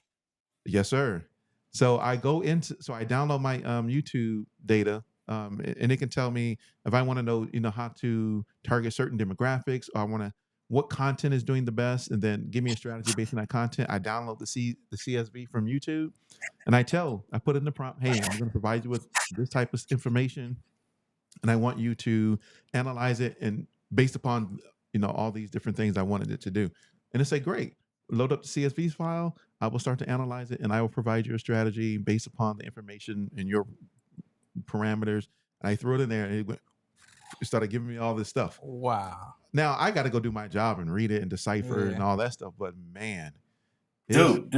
Yes, sir. So I download my YouTube data, and it can tell me if I want to know, how to target certain demographics, or I want to what content is doing the best, and then give me a strategy based on that content. I download the CSV from YouTube, and I put in the prompt, hey, I'm going to provide you with this type of information, and I want you to analyze it and based upon all these different things I wanted it to do. And it's like, great, load up the CSV file. I will start to analyze it, and I will provide you a strategy based upon the information and your parameters. And I threw it in there, and it started giving me all this stuff.
Wow.
Now I got to go do my job and read it and decipher and
Yeah.
all that stuff. But man,
Dude,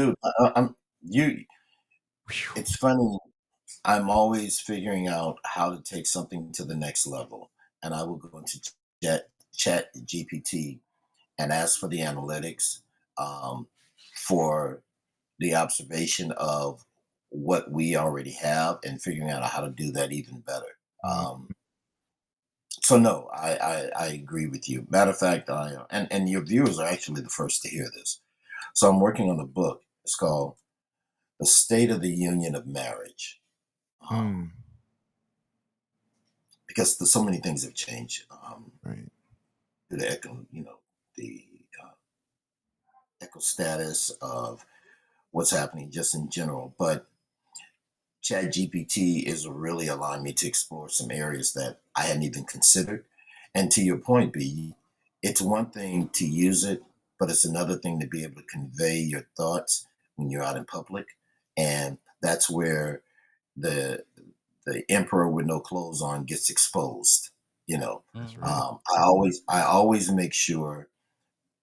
it's funny. I'm always figuring out how to take something to the next level. And I will go into chat GPT and ask for the analytics, for the observation of what we already have and figuring out how to do that even better. Um, so no, I agree with you. Matter of fact, and your viewers are actually the first to hear this. So I'm working on a book. It's called The State of the Union of Marriage.
mm,
Because so many things have changed.
right.
The the uh, eco status of what's happening just in general. But Chat GPT is really allowing me to explore some areas that I hadn't even considered. And to your point, B, it's one thing to use it, but it's another thing to be able to convey your thoughts when you're out in public. And that's where the the emperor with no clothes on gets exposed. You know,
That's right.
I always make sure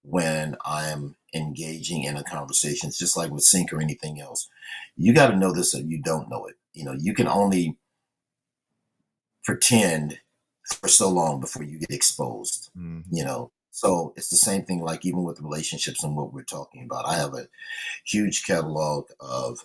when I'm engaging in a conversation, it's just like with sync or anything else. You got to know this or you don't know it. You can only pretend for so long before you get exposed.
Mm-hmm.
So it's the same thing. Like even with relationships and what we're talking about, I have a huge catalog of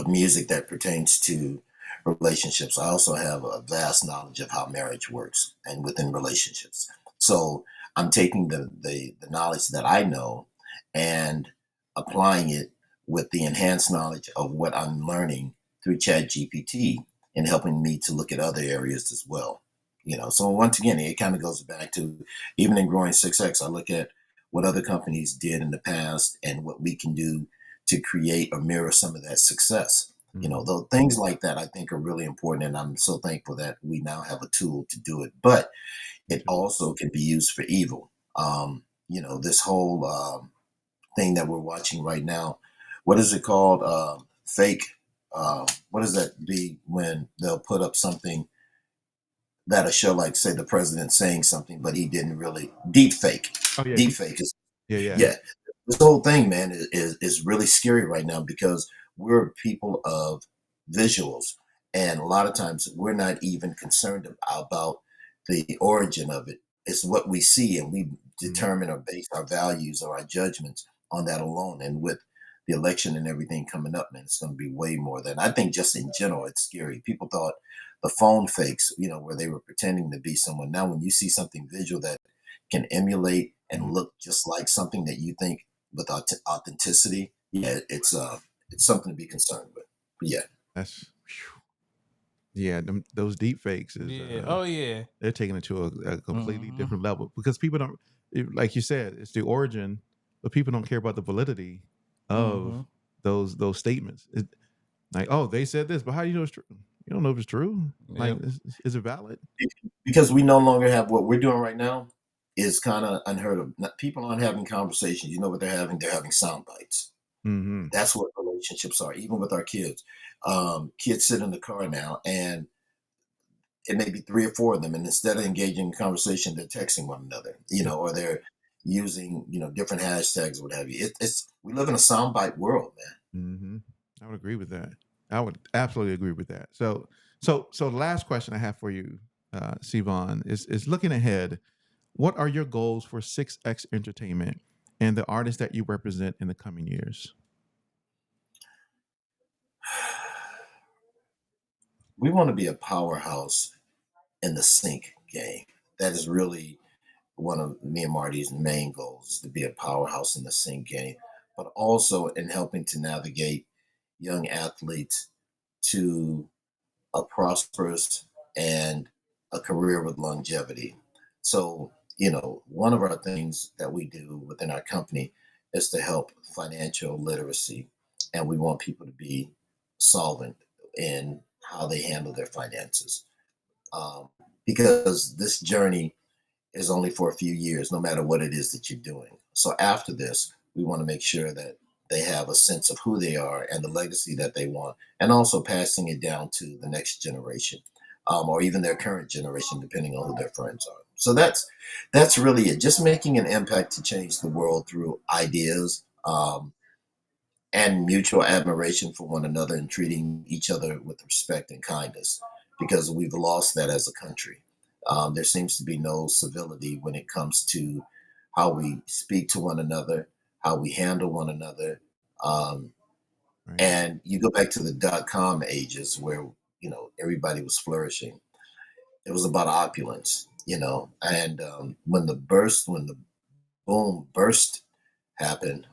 music that pertains to relationships. I also have a vast knowledge of how marriage works and within relationships. So I'm taking the knowledge that I know and applying it with the enhanced knowledge of what I'm learning through Chat GPT and helping me to look at other areas as well. So once again, it kind of goes back to even in growing 6X, I look at what other companies did in the past and what we can do to create or mirror some of that success. Though things like that I think are really important, and I'm so thankful that we now have a tool to do it. But it also can be used for evil. This whole thing that we're watching right now, what is it called? Fake. What does that be when they'll put up something that'll show, like, say, the president saying something, but he didn't really deep fake.
Oh yeah.
Deep fake is
Yeah.
yeah. This whole thing, man, is really scary right now because we're people of visuals, and a lot of times we're not even concerned about the origin of it. It's what we see, and we
Mhm.
determine or base our values or our judgments on that alone. And with the election and everything coming up, man, it's going to be way more than I think. Just in general, it's scary. People thought the phone fakes, where they were pretending to be someone. Now, when you see something visual that can emulate and
Mhm.
look just like something that you think with authenticity, yeah, it's something to be concerned with. But yeah,
That's yeah. Those deep fakes is
Yeah. Oh yeah.
they're taking it to a completely
Mm-hmm.
different level because people don't, like you said, it's the origin, but people don't care about the validity of
Mm-hmm.
those statements. Like, oh, they said this, but how do you know it's true? You don't know if it's true. Like,
Yep.
is it valid?
because we no longer have what we're doing right now is kind of unheard of. People aren't having conversations. You know what they're having? They're having sound bites.
Mm-hmm.
That's what relationships are, even with our kids. Kids sit in the car now, and it may be three or four of them, and instead of engaging in conversation, they're texting one another,
Yep.
or they're using, different hashtags, what have you. It's we live in a soundbite world, man.
Mm-hmm. I would agree with that. I would absolutely agree with that. So the last question I have for you, Sivan, is looking ahead. What are your goals for 6X Entertainment and the artists that you represent in the coming years?
We want to be a powerhouse in the sync game. That is really one of me and Marty's main goals, is to be a powerhouse in the sync game, but also in helping to navigate young athletes to a prosperous and a career with longevity. So, one of our things that we do within our company is to help financial literacy, and we want people to be solvent in how they handle their finances. Um, because this journey is only for a few years, no matter what it is that you're doing. So after this, we want to make sure that they have a sense of who they are and the legacy that they want, and also passing it down to the next generation, or even their current generation, depending on who their friends are. So that's really it. Just making an impact to change the world through ideas, and mutual admiration for one another, and treating each other with respect and kindness, because we've lost that as a country. There seems to be no civility when it comes to how we speak to one another, how we handle one another. Um,
Right.
and you go back to the .com ages where, everybody was flourishing. It was about opulence, and when the boom burst happened,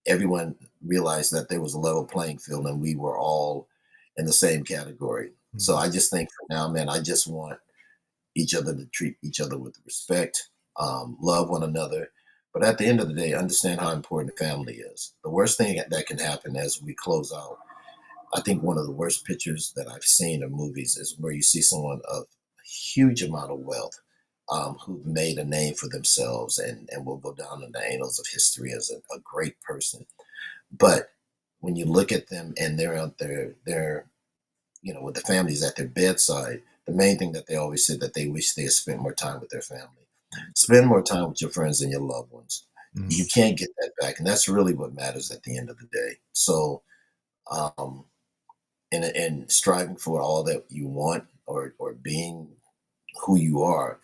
everyone realized that there was a level playing field and we were all in the same category. So
Mhm.
I just think for now, man, I just want each other to treat each other with respect, love one another. But at the end of the day, understand how important family is. The worst thing that can happen as we close out, I think one of the worst pictures that I've seen in movies is where you see someone of a huge amount of wealth, who've made a name for themselves, and will go down in the annals of history as a great person. But when you look at them and they're out there, with the families at their bedside, the main thing that they always said that they wish they had spent more time with their family. Spend more time with your friends and your loved ones. You
Mhm.
can't get that back, and that's really what matters at the end of the day. So, um, and striving for all that you want, or being who you are,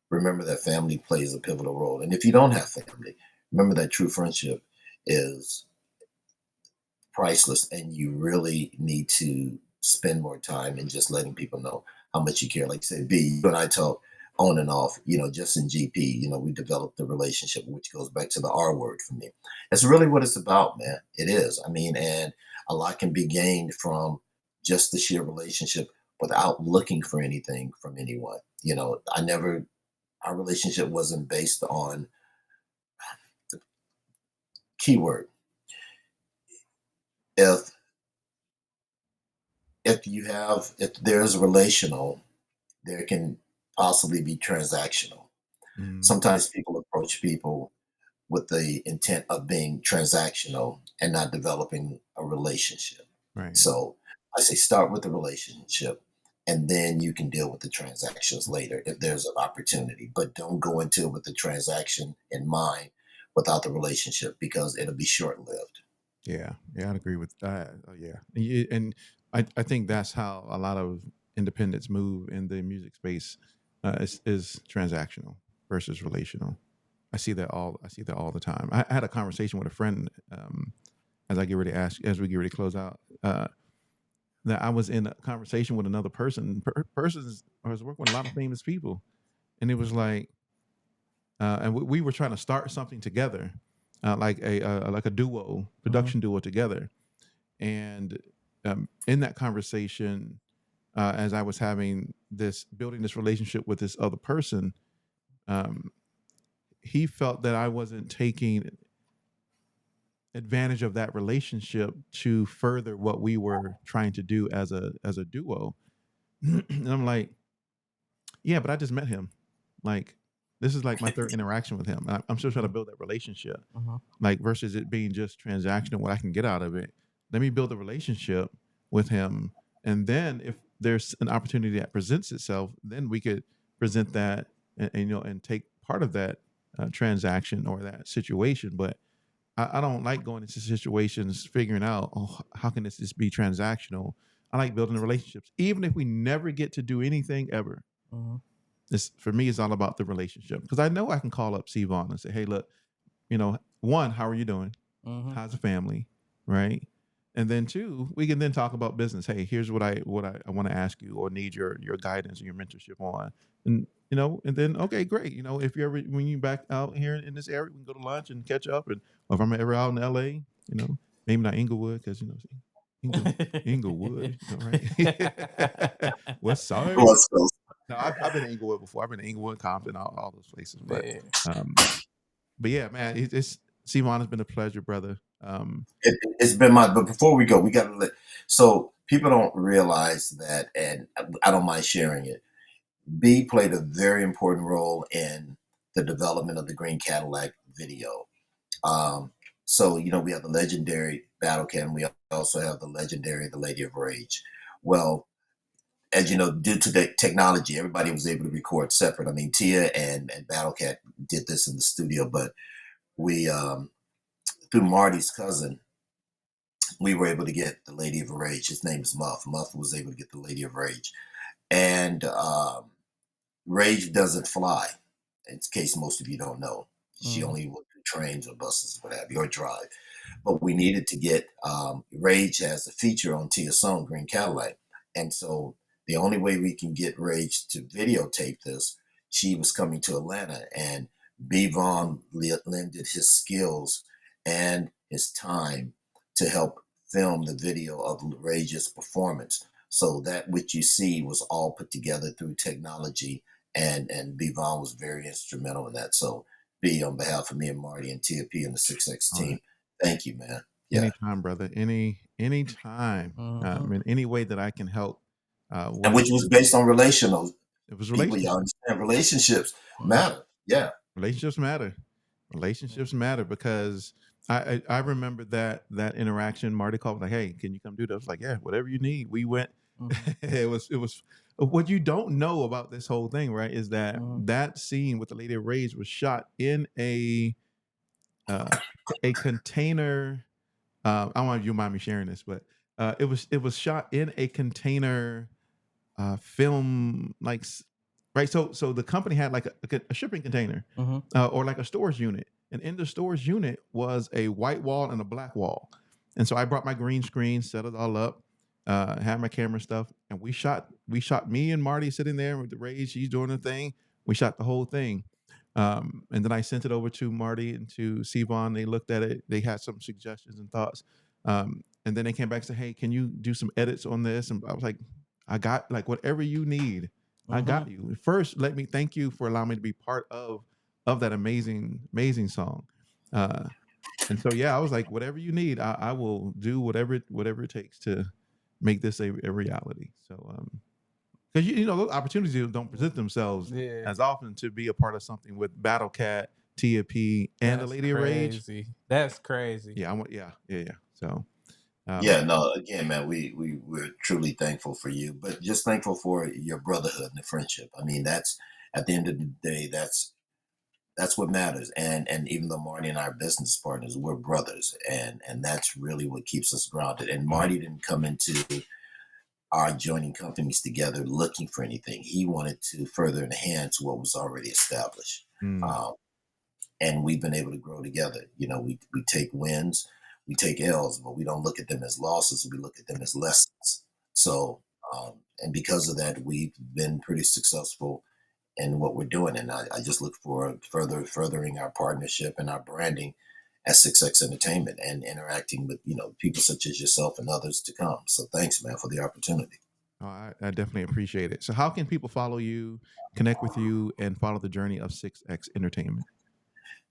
remember that family plays a pivotal role. And if you don't have family, remember that true friendship is priceless, and you really need to spend more time in just letting people know how much you care. Like I said, B, you and I talk on and off, just in GP, we developed a relationship, which goes back to the R word for me. It's really what it's about, man. It is. I mean, and a lot can be gained from just the sheer relationship without looking for anything from anyone. Our relationship wasn't based on the keyword. If if there's relational, there can possibly be transactional.
Mhm.
Sometimes people approach people with the intent of being transactional and not developing a relationship.
Right.
So I say start with the relationship, and then you can deal with the transactions later if there's an opportunity. But don't go into it with the transaction in mind without the relationship, because it'll be short lived.
Yeah. Yeah. I'd agree with that. Yeah. And I think that's how a lot of independents move in the music space, is transactional versus relational. I see that all the time. I had a conversation with a friend, as I get ready to ask, as we get ready to close out, that I was in a conversation with another person. I was working with a lot of famous people, and it was like, and we were trying to start something together, like a duo, production duo together. And in that conversation, as I was building this relationship with this other person, um, he felt that I wasn't taking advantage of that relationship to further what we were trying to do as a duo. And I'm like, yeah, but I just met him. Like, this is like my third interaction with him. I'm still trying to build that relationship. Like, versus it being just transactional, what I can get out of it. Let me build a relationship with him, and then if there's an opportunity that presents itself, then we could present that, and take part of that transaction or that situation. But I don't like going into situations figuring out, oh, how can this just be transactional? I like building the relationships, even if we never get to do anything ever. This, for me, is all about the relationship, because I know I can call up Vaughan and say, hey, look, one, how are you doing? How's the family? Right. And then two, we can then talk about business. Hey, here's what I want to ask you or need your guidance or your mentorship on. And then, okay, great. If you ever, when you back out here in this area, we can go to lunch and catch up. And or if I'm ever out in LA, maybe not Inglewood, because Inglewood, right? West Side.
Well, so
No, I've been to Inglewood before. I've been to Inglewood, Compton, all those places.
Yeah.
But yeah, man, it's Simon, has been a pleasure, brother.
it's been my. But before we go, we got to let. So people don't realize that, and I don't mind sharing it. B played a very important role in the development of the Green Cadillac video. Um, so we have the legendary Battle Cat, and we also have the legendary The Lady of Rage. Well, as you know, due to the technology, everybody was able to record separate. I mean, Tia and Battle Cat did this in the studio, but we through Marty's cousin, we were able to get The Lady of Rage. His name is Muff. Muff was able to get The Lady of Rage, and Rage doesn't fly. In case most of you don't know, she only will do trains or buses, what have you, or drive. But we needed to get Rage as a feature on Tia's song Green Cadillac, and so the only way we can get Rage to videotape this, she was coming to Atlanta, and B. Vaughan lended his skills and his time to help film the video of Rage's performance. So that which you see was all put together through technology, and B. Vaughan was very instrumental in that. So B, on behalf of me and Marty and TFP and the 6X
All right.
team, thank you, man. Yeah.
Anytime, brother. Anytime. In any way that I can help.
And
Whether
which was based on relational
it was
people, y'all
relationships.
understand relationships matter. Yeah.
Relationships matter. Relationships matter, because I remember that interaction. Marty called, like, hey, can you come do that? I was like, yeah, whatever you need. We went. it was what you don't know about this whole thing, right? Is that that scene with the Lady of Rage was shot in a container. I don't know if you mind me sharing this, but it was shot in a container film, like, right. So the company had like a shipping container, or like a storage unit, and in the storage unit was a white wall and a black wall. And so I brought my green screen, set it all up, had my camera stuff, and we shot me and Marty sitting there with the Rage. She's doing the thing. We shot the whole thing. And then I sent it over to Marty and to Sivan. They looked at it. They had some suggestions and thoughts. And then they came back and said, hey, can you do some edits on this? And I was like, I got, like, whatever you need, I got you. First, let me thank you for allowing me to be part of that amazing song. And so, yeah, I was like, whatever you need, I will do whatever it takes to make this a reality. So, because those opportunities don't present themselves as often to be a part of something with Battle Cat, Tia P, and the Lady of Rage.
That's crazy.
Yeah, yeah. So,
Yeah, no, again, man, we're truly thankful for you, but just thankful for your brotherhood and the friendship. I mean, that's at the end of the day, that's what matters. And even though Marty and I are business partners, we're brothers, and that's really what keeps us grounded. And Marty didn't come into our joining companies together looking for anything. He wanted to further enhance what was already established. And we've been able to grow together. We take wins. we take L's, but we don't look at them as losses. We look at them as lessons. So, and because of that, we've been pretty successful in what we're doing. And I just look for furthering our partnership and our branding at 6X Entertainment and interacting with, people such as yourself and others to come. So thanks, man, for the opportunity.
Oh, I definitely appreciate it. So how can people follow you, connect with you, and follow the journey of 6X Entertainment?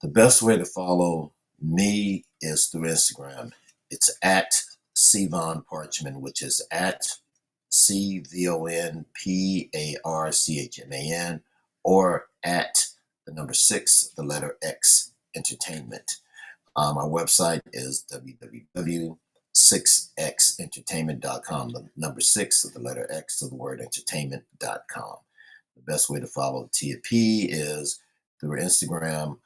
The best way to follow me is through Instagram. It's at Vaughan Parchman, which is at CVONPARCHMAN, or at the number 6, the letter X Entertainment. Our website is www.6xentertainment.com. The number 6, the letter X, of the word entertainment.com. The best way to follow Tia P is through Instagram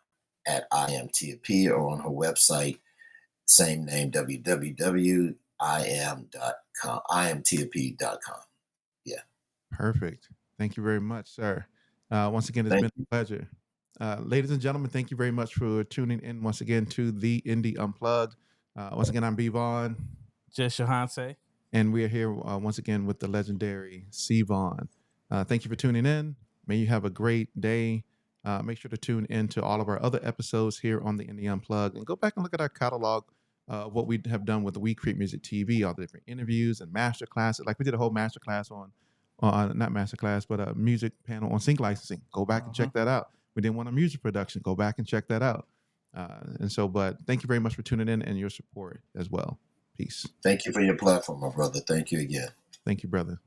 at I am Tia P, or on her website, same name, www.iamtiap.com. iamtiap.com. Yeah.
Perfect. Thank you very much, sir. Once again, it's
Thank
been
you.
a pleasure. Ladies and gentlemen, thank you very much for tuning in once again to the Indie Unplugged. Once again, I'm Vaughan,
Just Yohance.
and we are here once again with the legendary Vaughan. Thank you for tuning in. May you have a great day. Make sure to tune in to all of our other episodes here on the Indie Unplugged, and go back and look at our catalog of what we have done with the We Create Music TV, all the different interviews and master classes. Like we did a whole master class on not master class, but a music panel on sync licensing. Go back and check that out. We did one on music production. Go back and check that out. But thank you very much for tuning in and your support as well. Peace.
Thank you for your platform, my brother. Thank you again.
Thank you, brother.